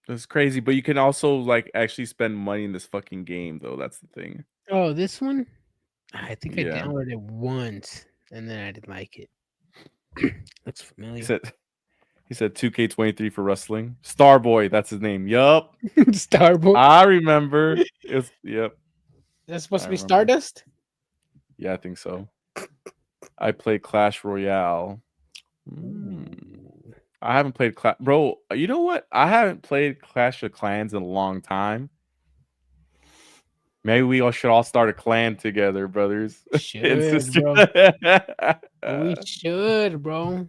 It's crazy, but you can also like actually spend money in this fucking game, though. That's the thing. Oh, this one? I think I Yeah. downloaded it once, and then I didn't like it. Looks familiar. He said 2K23 for wrestling. Starboy, that's his name. Yup. Starboy. I remember. Yep. That's supposed I to be remember. Stardust? Yeah, I think so. I play Clash Royale. I haven't played Clash. Bro, you know what? I haven't played Clash of Clans in a long time. Maybe we all should all start a clan together, brothers and Should, sisters. bro. We should, bro.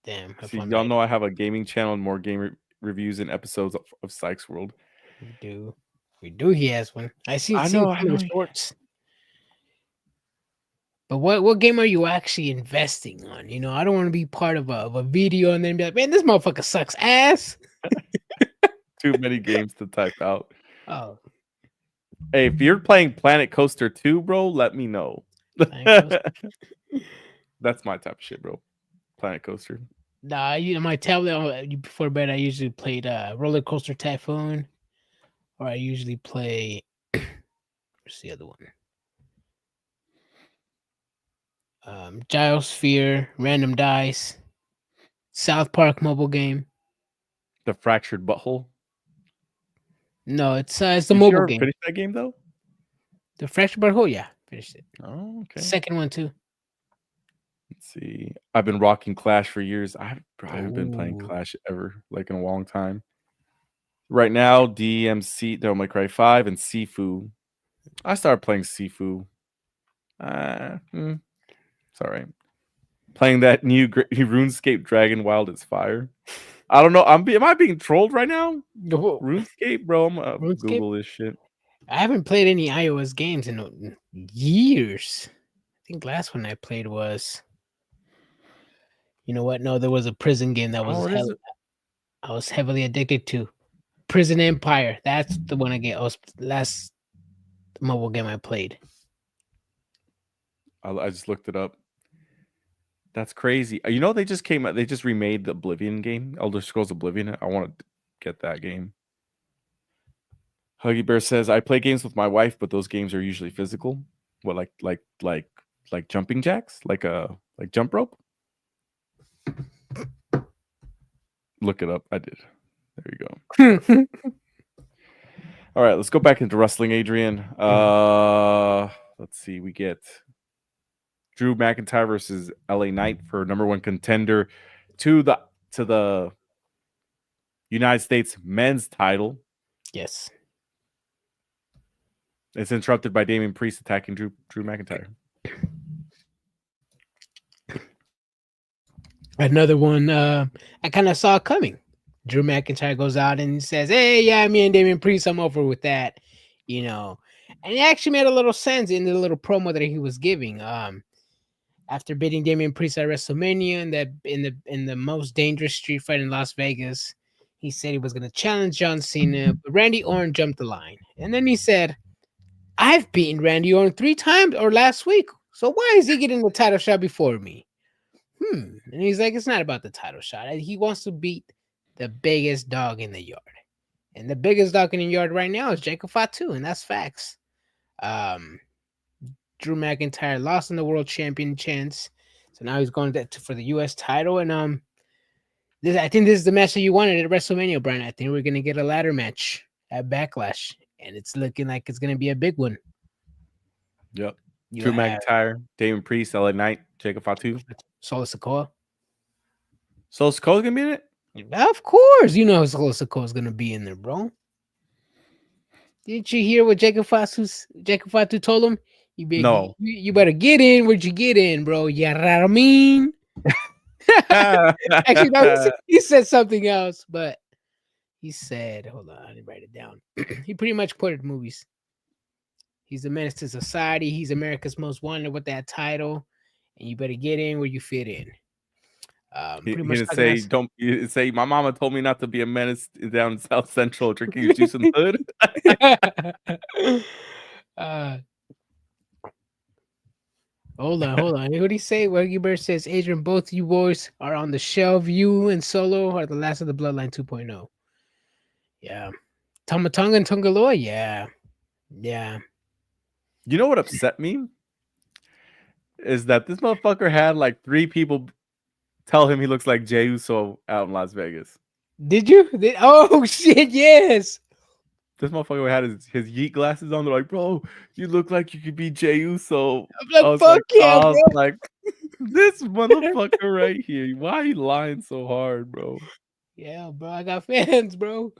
Damn. See, y'all know I have a gaming channel and more game reviews and episodes of Sykes World. We do. He has one. I see. I know. Shorts. But what game are you actually investing on? You know, I don't want to be part of a video and then be like, man, this motherfucker sucks ass. Too many games to type out. Oh. Hey, if you're playing Planet Coaster 2, bro, let me know. That's my type of shit, bro. Planet Coaster. Nah, my tablet before bed, I usually played Roller Coaster Typhoon, or I usually play. What's the other one? Gyrosphere, Random Dice, South Park mobile game. The Fractured Butthole. No, it's the mobile game. Finish that game though. The Fractured Butthole, yeah, finished it. Oh, okay. Second one too. Let's see. I've been rocking Clash for years. I haven't been playing Clash ever, like in a long time. Right now, DMC, Devil May Cry 5, and Sifu. I started playing Sifu. It's all right. Playing that new RuneScape Dragon Wild It's Fire. I don't know. Am I being trolled right now? RuneScape, bro. I'm gonna Google this shit. I haven't played any iOS games in years. I think last one I played was. You know what? No, there was a prison game that was I was heavily addicted to. Prison Empire. That's the one last mobile game I played. I just looked it up. That's crazy. You know, they just came out. They just remade the Oblivion game, Elder Scrolls Oblivion. I want to get that game. Huggy Bear says, I play games with my wife, but those games are usually physical. What, like jumping jacks, like jump rope. Look it up. I did. There you go. All right, let's go back into wrestling, Adrian. Let's see. We get Drew McIntyre versus LA Knight for number one contender to the United States men's title. Yes. It's interrupted by Damian Priest attacking Drew McIntyre. Another one I kind of saw coming. Drew McIntyre goes out and says, "Hey, yeah, me and Damian Priest, I'm over with that," you know. And it actually made a little sense in the little promo that he was giving. After beating Damian Priest at WrestleMania in the most dangerous street fight in Las Vegas, he said he was going to challenge John Cena, but Randy Orton jumped the line. And then he said, "I've beaten Randy Orton 3 times or last week, so why is he getting the title shot before me?" And he's like, "It's not about the title shot. He wants to beat the biggest dog in the yard. And the biggest dog in the yard right now is Jacob Fatu, and that's facts." Drew McIntyre lost in the world champion chance, so now he's going for the U.S. title. And I think this is the match that you wanted at WrestleMania, Brian. I think we're gonna get a ladder match at Backlash, and it's looking like it's gonna be a big one. Yep. Drew McIntyre, Damian Priest, LA Knight, Jacob Fatu, Solo Sikoa. Solo Sikoa's gonna be in it. Of course, you know Solo Sikoa's gonna be in there, bro. Didn't you hear what Jacob Fatu told him? No. You better get in. Where'd you get in, bro? Yeah, I mean. Actually, no, he said something else, but he said, hold on, I didn't write it down. He pretty much quoted movies. He's a menace to society. He's America's most wanted with that title, and you better get in where you fit in. He didn't say, "Don't say." My mama told me not to be a menace down in South Central drinking juice in the hood. Hold on. What did he say? Waggy Bear says, "Adrian, both you boys are on the shelf. You and Solo are the last of the Bloodline 2.0. Yeah. Tomatonga and Tongaloa? Yeah. You know what upset me? Is that this motherfucker had like 3 people tell him he looks like Jey Uso out in Las Vegas. Did you? Oh, shit, yes. This motherfucker had his Yeet glasses on. They're like, "Bro, you look like you could be Jey Uso." I'm like, "Fuck yeah, bro." Like, this motherfucker right here. Why are you lying so hard, bro? Yeah, bro. I got fans, bro.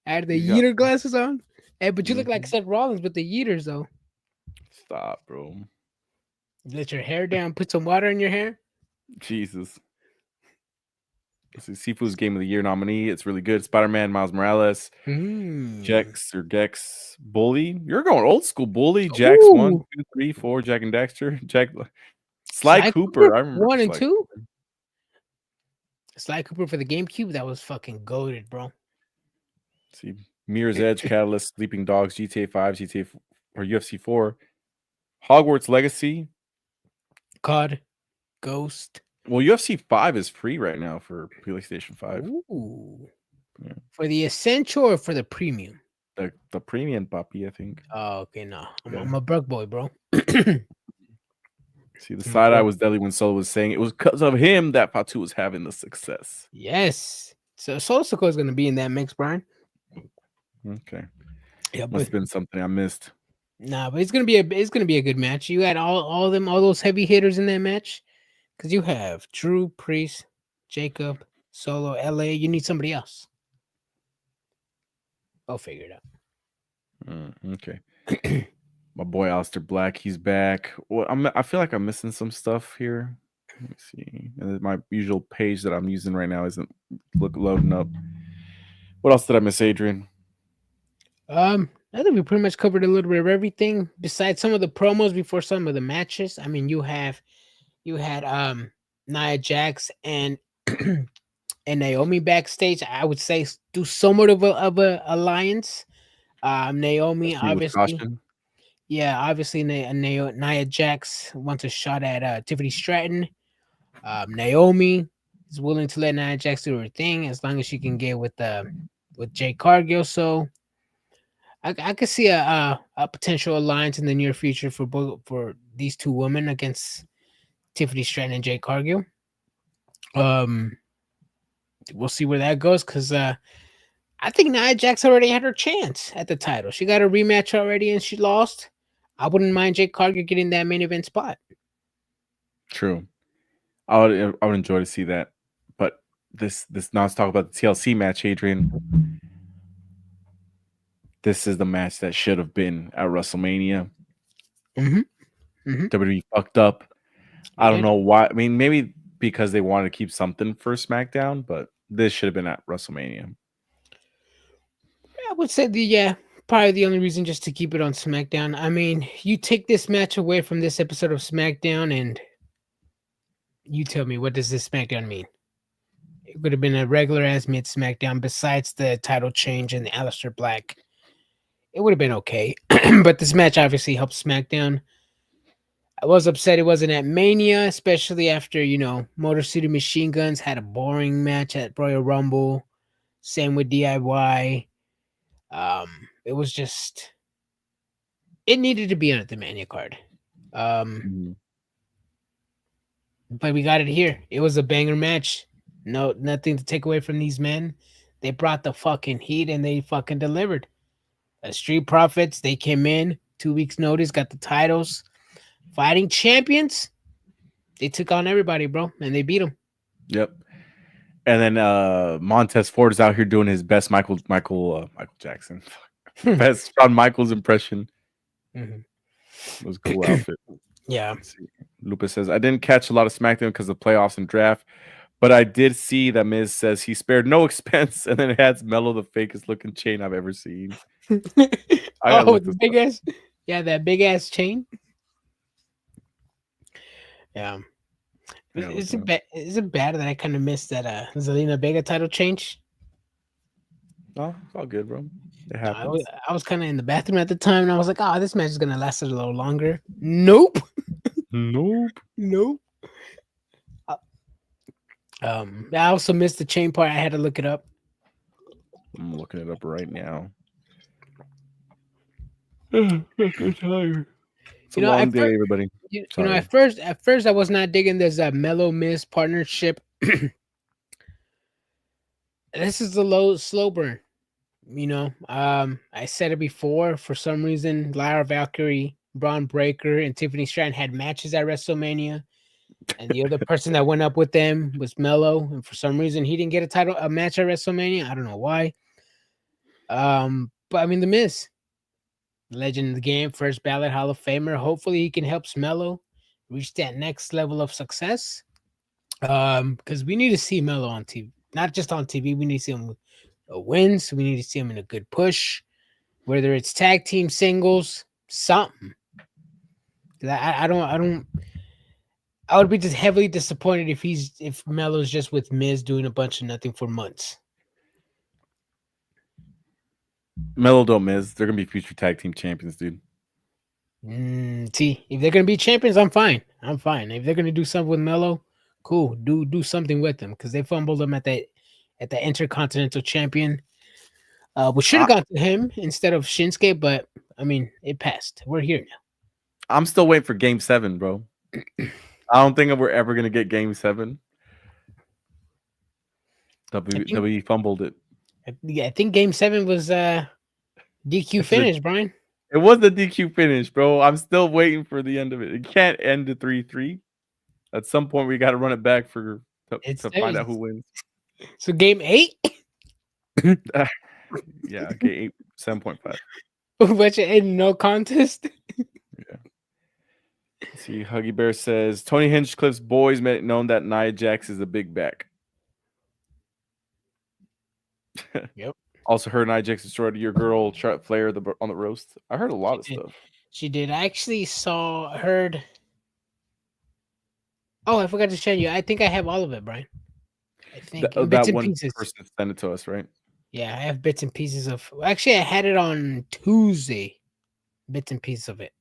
I had the Yeeter glasses on. Hey, but you look like Seth Rollins with the Yeeters, though. Stop, bro. Let your hair down. Put some water in your hair. Jesus. This is Sifu's Game of the Year nominee. It's really good. Spider-Man, Miles Morales, Gex, Bully. You're going old school, Bully. Jax 1, 2, 3, 4. Jack and Dexter. Sly Cooper. I remember 1 and 2. Sly Cooper for the GameCube. That was fucking goated, bro. See, Mirror's Edge, Catalyst, Sleeping Dogs, GTA 5, GTA 4, or UFC 4, Hogwarts Legacy, COD, Ghost. Well, UFC 5 is free right now for PlayStation 5. Ooh. Yeah. For the essential or for the premium? The premium, papi, I think. Oh, okay, no. I'm a broke boy, bro. See, the side eye was deadly when Solo was saying it was because of him that Fatu was having the success. Yes. So Solo Sikoa is going to be in that mix, Brian. Okay. Yeah, must have been something I missed. Nah, but it's gonna be a good match. You had all those heavy hitters in that match. Because you have Drew, Priest, Jacob, Solo, LA. You need somebody else. I'll figure it out. Okay. My boy Aleister Black, he's back. Well, I feel like I'm missing some stuff here. Let me see. And my usual page that I'm using right now isn't loading up. What else did I miss, Adrian? I think we pretty much covered a little bit of everything besides some of the promos before some of the matches. I mean, you had Nia Jax and Naomi backstage. I would say do somewhat of a alliance. Naomi obviously. Yeah, obviously Nia Jax wants a shot at Tiffany Stratton. Naomi is willing to let Nia Jax do her thing as long as she can get with Jade Cargill. So I could see a potential alliance in the near future for these two women against Tiffany Stratton and Jade Cargill. We'll see where that goes because I think Nia Jax already had her chance at the title. She got a rematch already and she lost. I wouldn't mind Jake Cargill getting that main event spot. True. I would enjoy to see that. But this now let's talk about the TLC match, Adrian. This is the match that should have been at WrestleMania. WWE fucked up. I don't know why. I mean, maybe because they wanted to keep something for SmackDown, but this should have been at WrestleMania. I would say probably the only reason just to keep it on SmackDown. I mean, you take this match away from this episode of SmackDown and you tell me, what does this SmackDown mean? It would have been a regular ass mid SmackDown besides the title change and the Aleister Black. It would have been okay. But this match obviously helped SmackDown. I was upset it wasn't at Mania, especially after, Motor City Machine Guns had a boring match at Royal Rumble. Same with DIY. It was just, it needed to be on the Mania card. But we got it here. It was a banger match. No, nothing to take away from these men. They brought the fucking heat and they fucking delivered. Street Profits, they came in 2 weeks notice, got the titles. Fighting champions, they took on everybody, bro, and they beat them. Yep. And then Montez Ford is out here doing his best Michael Jackson, best Shawn Michaels impression. It was a cool outfit. Yeah. Lupus says, I didn't catch a lot of SmackDown because of playoffs and draft, but I did see that Miz says he spared no expense, and then it has Mello the fakest looking chain I've ever seen. The big ass, that big ass chain. Yeah. Is it bad that I kind of missed that Zelina Vega title change? Oh, it's all good, bro. It happens. I was kind of in the bathroom at the time, and I was like, "Oh, this match is gonna last a little longer." Nope. I also missed the chain part. I had to look it up. I'm looking it up right now. It's a long day, everybody. At first, I was not digging this Mellow Miz partnership. This is the slow burn. I said it before. For some reason, Lyra Valkyrie, Braun Breaker, and Tiffany Stratton had matches at WrestleMania, and the other person that went up with them was Mello. And for some reason, he didn't get a match at WrestleMania. I don't know why. But I mean, The Miz, legend of the game, first ballot Hall of Famer. Hopefully, he can help Mello reach that next level of success. Because we need to see Mello on TV, not just on TV. We need to see him with wins. We need to see him in a good push, whether it's tag team, singles, something. I would be just heavily disappointed if Mello's just with Miz doing a bunch of nothing for months. Mello don't Miz. They're gonna be future tag team champions, dude. See, if they're gonna be champions, I'm fine. If they're gonna do something with Mello, cool. Do something with them, because they fumbled him at the Intercontinental Champion. We should have gone to him instead of Shinsuke, but I mean, it passed. We're here now. I'm still waiting for Game 7, bro. I don't think we're ever gonna get Game 7. WWE fumbled it. I think Game 7 was DQ finish, Brian. It was the DQ finish, bro. I'm still waiting for the end of it. It can't end to 3-3. At some point, we got to run it back to find out who wins. So Game 8? Yeah, Game 8, 7.5. But you in no contest? Yeah. See, Huggy Bear says, Tony Hinchcliffe's boys made it known that Nia Jax is a big back. Yep. Also heard Nia Jax destroyed your girl Charlotte Flair on the roast. I heard a lot of stuff. She did. I actually heard. Oh, I forgot to show you. I think I have all of it, Brian. I think that one person sent it to us, right? Yeah, I have bits and pieces of. Actually, I had it on Tuesday. Bits and pieces of it.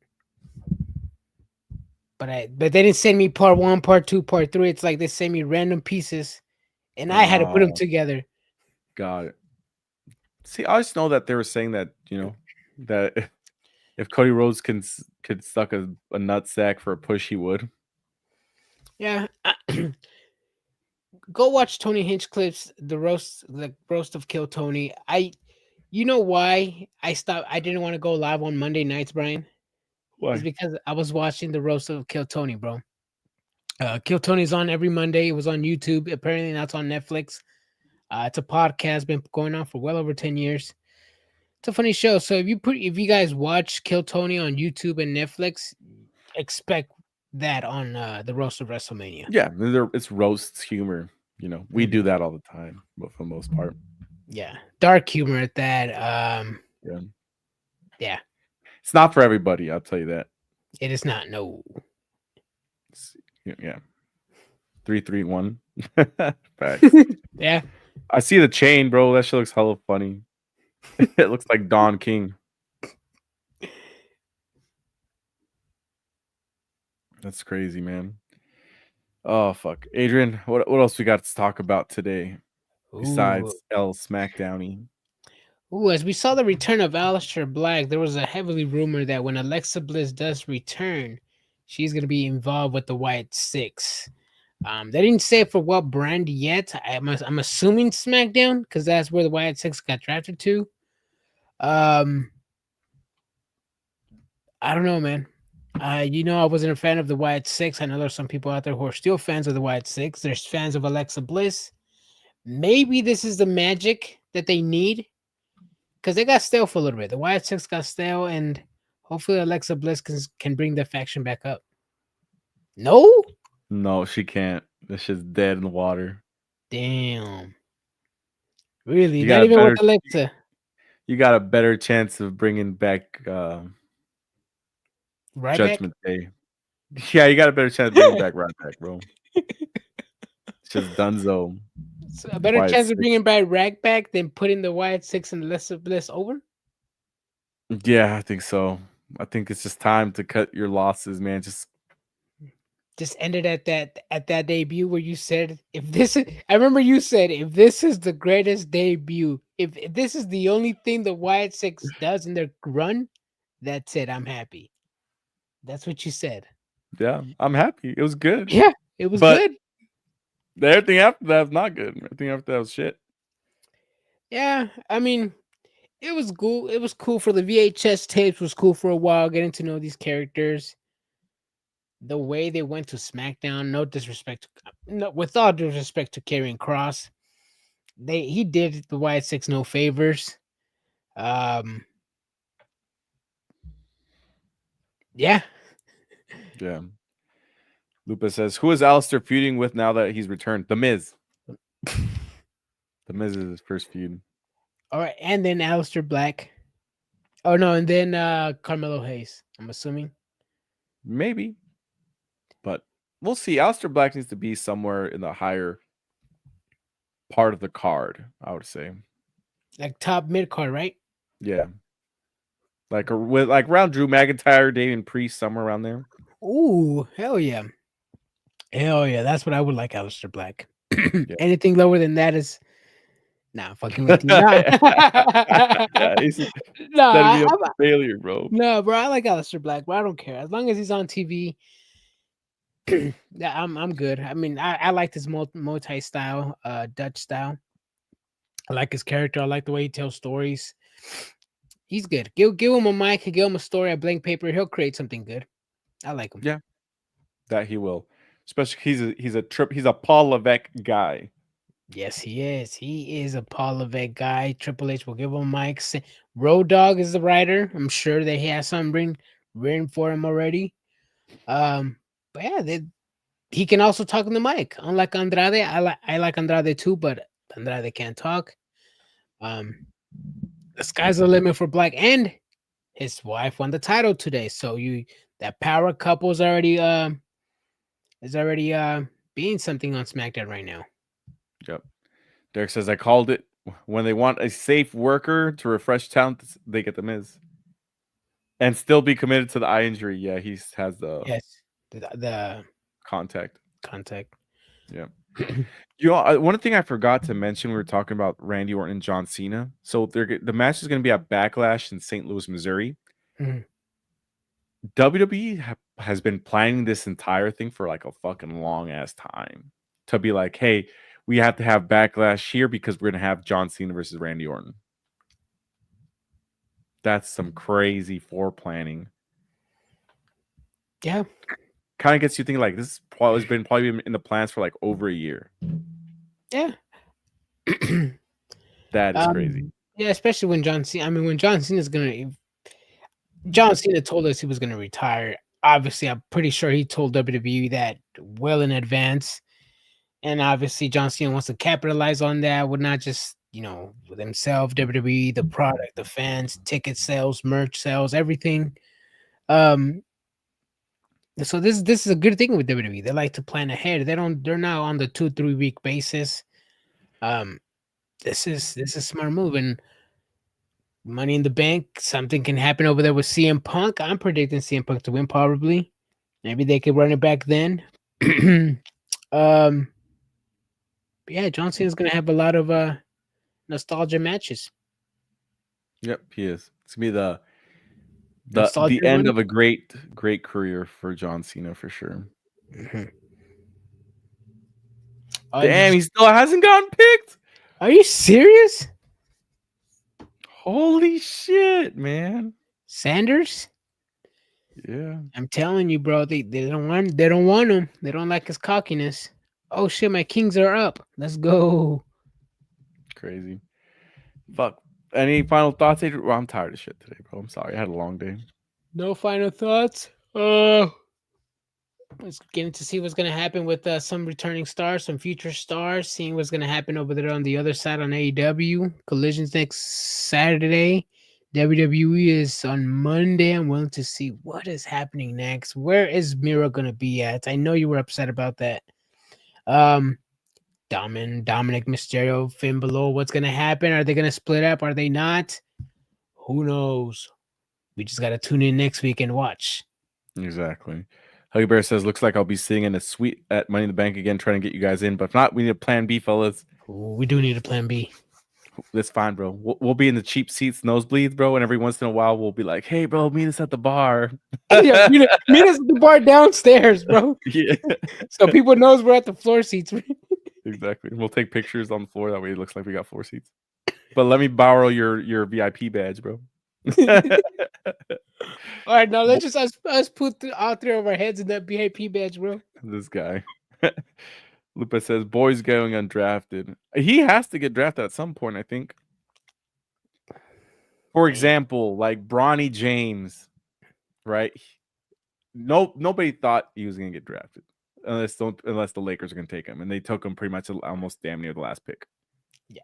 But they didn't send me part 1, part 2, part 3. It's like they send me random pieces, and I had to put them together. Got it. See, I just know that they were saying that, that if Cody Rhodes could suck a nut sack for a push, he would. Yeah. Go watch Tony Hinchcliffe's the roast of Kill Tony. You know why I stopped? I didn't want to go live on Monday nights, Brian. It's Why? because I was watching the roast of Kill Tony, bro. Kill Tony's on every Monday. It was on YouTube. Apparently, now it's on Netflix. It's a podcast, been going on for well over 10 years. It's a funny show. So if you guys watch Kill Tony on YouTube and Netflix, expect that on the roast of WrestleMania. Yeah, it's roasts humor. You know, we do that all the time, but for the most part. Yeah, dark humor at that. Yeah. Yeah, It's not for everybody, I'll tell you that. it is not. No. Yeah. 3-3-1. Facts. Yeah. I see the chain, bro. That shit looks hella funny. It looks like Don King. That's crazy, man. Oh fuck, Adrian. What else we got to talk about today besides L SmackDowny? Ooh, as we saw the return of Aleister Black, there was a heavily rumor that when Alexa Bliss does return, she's going to be involved with the Wyatt Six. They didn't say for what brand yet. I'm assuming SmackDown because that's where the Wyatt Six got drafted to. I don't know, man. I wasn't a fan of the Wyatt Six. I know there's some people out there who are still fans of the Wyatt Six. There's fans of Alexa Bliss. Maybe this is the magic that they need because they got stale for a little bit. The Wyatt Six got stale, and hopefully Alexa Bliss can bring the faction back up. No, she can't. This shit's dead in the water. Damn. Really? Not even with Alexa. You got a better chance of bringing back Judgment Day. Yeah, you got a better chance of bringing back Ryback, bro. It's just Dunzo. So a better chance of bringing back Ryback than putting the Wyatt Six and Alexa Bliss over? Yeah, I think so. I think it's just time to cut your losses, man. Just ended at that debut where you said I remember you said if this is the greatest debut, if this is the only thing the Wyatt Six does in their run, that's it. I'm happy. That's what you said. Yeah, I'm happy. It was good. Yeah, it was good. Everything after that was not good. Everything after that was shit. Yeah, I mean, it was cool. It was cool for the VHS tapes. Was cool for a while, getting to know these characters. The way they went to SmackDown, with all due respect to Karrion Kross, he did the Wyatt Six no favors. Yeah. Lupa says, who is Aleister feuding with now that he's returned? The Miz. The Miz is his first feud. All right, and then Aleister Black. Oh no, and then Carmelo Hayes, I'm assuming. Maybe. But we'll see. Aleister Black needs to be somewhere in the higher part of the card, I would say. Like top mid card, right? Yeah. Like around Drew McIntyre, Damian Priest, somewhere around there. Ooh, hell yeah. Hell yeah. That's what I would like, Aleister Black. Anything lower than that is fucking with you. That'd be a failure, bro. No, bro, I like Aleister Black, but I don't care. As long as he's on TV, I'm good. I mean, I like his multi style, Dutch style. I like his character. I like the way he tells stories. He's good. Give him a mic, give him a story, a blank paper. He'll create something good. I like him. Yeah, that he will. Especially he's a Paul Levesque guy. Yes, he is. He is a Paul Levesque guy. Triple H will give him mics. Road Dogg is the writer. I'm sure they have something written for him already. But yeah, he can also talk on the mic. Unlike Andrade, I like Andrade too, but Andrade can't talk. The sky's the limit for Black, and his wife won the title today. So that power couple is already being something on SmackDown right now. Yep. Derek says, I called it. When they want a safe worker to refresh talent, they get the Miz. And still be committed to the eye injury. Yeah, he has the the contact. Yeah. One thing I forgot to mention, we were talking about Randy Orton and John Cena. So the match is going to be at Backlash in St. Louis, Missouri. Mm-hmm. WWE has been planning this entire thing for like a fucking long ass time to be like, hey, we have to have Backlash here because we're gonna have John Cena versus Randy Orton. That's some crazy foreplanning. Yeah. Kind of gets you thinking like this has probably been in the plans for like over a year. Yeah. That is crazy. Yeah, especially when John Cena. I mean, when John Cena told us he was gonna retire. Obviously, I'm pretty sure he told WWE that well in advance. And obviously, John Cena wants to capitalize on that with not just, with himself, WWE, the product, the fans, ticket sales, merch sales, everything. So this is a good thing with WWE. They like to plan ahead. They're not on the 2-3 week basis. This is a smart move. And Money in the Bank, something can happen over there with CM Punk. I'm predicting CM Punk to win probably. Maybe they could run it back then. Yeah, John Cena's gonna have a lot of nostalgia matches. Yep, he is. It's gonna be the end of a great career for John Cena for sure. Mm-hmm. Damn, he still hasn't gotten picked. Are you serious? Holy shit, man! Sanders? Yeah, I'm telling you, bro. They don't want him. They don't like his cockiness. Oh shit, my Kings are up. Let's go. Crazy. Fuck. Any final thoughts, Adrian? Well, I'm tired of shit today, bro. I'm sorry. I had a long day. No final thoughts. Let's get into see what's gonna happen with some returning stars, some future stars. Seeing what's gonna happen over there on the other side on AEW. Collision's next Saturday. WWE is on Monday. I'm willing to see what is happening next. Where is Miro gonna be at? I know you were upset about that. Dominic Mysterio, Finn Balor. What's gonna happen? Are they gonna split up? Are they not? Who knows? We just gotta tune in next week and watch. Exactly. Huggy Bear says, looks like I'll be sitting in a suite at Money in the Bank again, trying to get you guys in. But if not, we need a plan B, fellas. Ooh, we do need a plan B. That's fine, bro. We'll be in the cheap seats, nosebleeds, bro. And every once in a while, we'll be like, hey, bro, meet us at the bar. Yeah, meet us at the bar downstairs, bro. Yeah. So people knows we're at the floor seats. Exactly. We'll take pictures on the floor. That way it looks like we got 4 seats. But let me borrow your VIP badge, bro. All right, now let's just us put all 3 of our heads in that VIP badge, bro. This guy. Lupa says, boys going undrafted. He has to get drafted at some point, I think. For example, like Bronny James, right? Nobody thought he was going to get drafted unless the Lakers are going to take him. And they took him pretty much almost damn near the last pick. Yeah.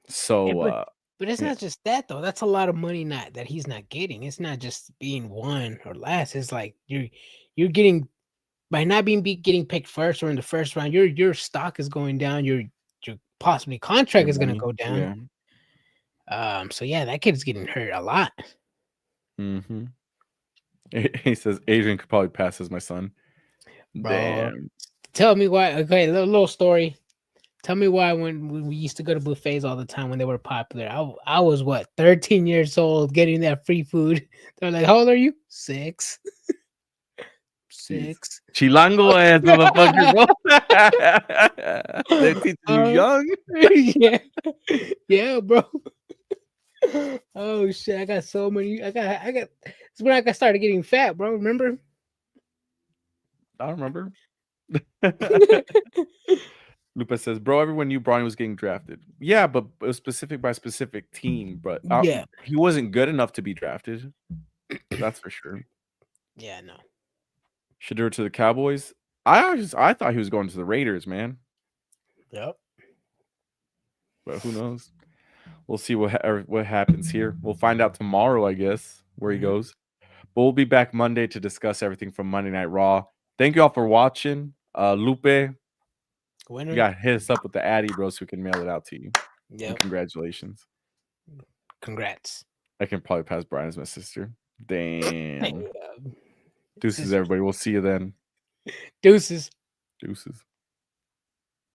So, but it's not just that though. That's a lot of money that he's not getting. It's not just being one or last. It's like you're getting by not getting picked first or in the first round. Your stock is going down. Your possibly contract is going to go down. Yeah. So yeah, that kid's getting hurt a lot. Mm-hmm. He says Adrian could probably pass as my son. Bro, damn. Tell me why. Okay, little story. Tell me why when we used to go to buffets all the time when they were popular. I was 13 years old getting that free food. They're like, how old are you? 6. 6. Chilango ass motherfucker, bro. They're teaching you young. Yeah. Yeah, bro. Oh shit. I got so many. I got it's when I started getting fat, bro. Remember? I don't remember. Lupa says, bro, everyone knew Bronny was getting drafted. Yeah, but it was specific by specific team. But yeah, he wasn't good enough to be drafted. That's for sure. Yeah, no. Shedeur to the Cowboys. I thought he was going to the Raiders, man. Yep. But who knows? We'll see what happens here. We'll find out tomorrow, I guess, where he goes. But we'll be back Monday to discuss everything from Monday Night Raw. Thank you all for watching. Lupe, winner. You got to hit us up with the Addy, bro, so we can mail it out to you. Yeah. Congratulations. Congrats. I can probably pass Brian as my sister. Damn. Deuces, everybody. We'll see you then. Deuces. Deuces.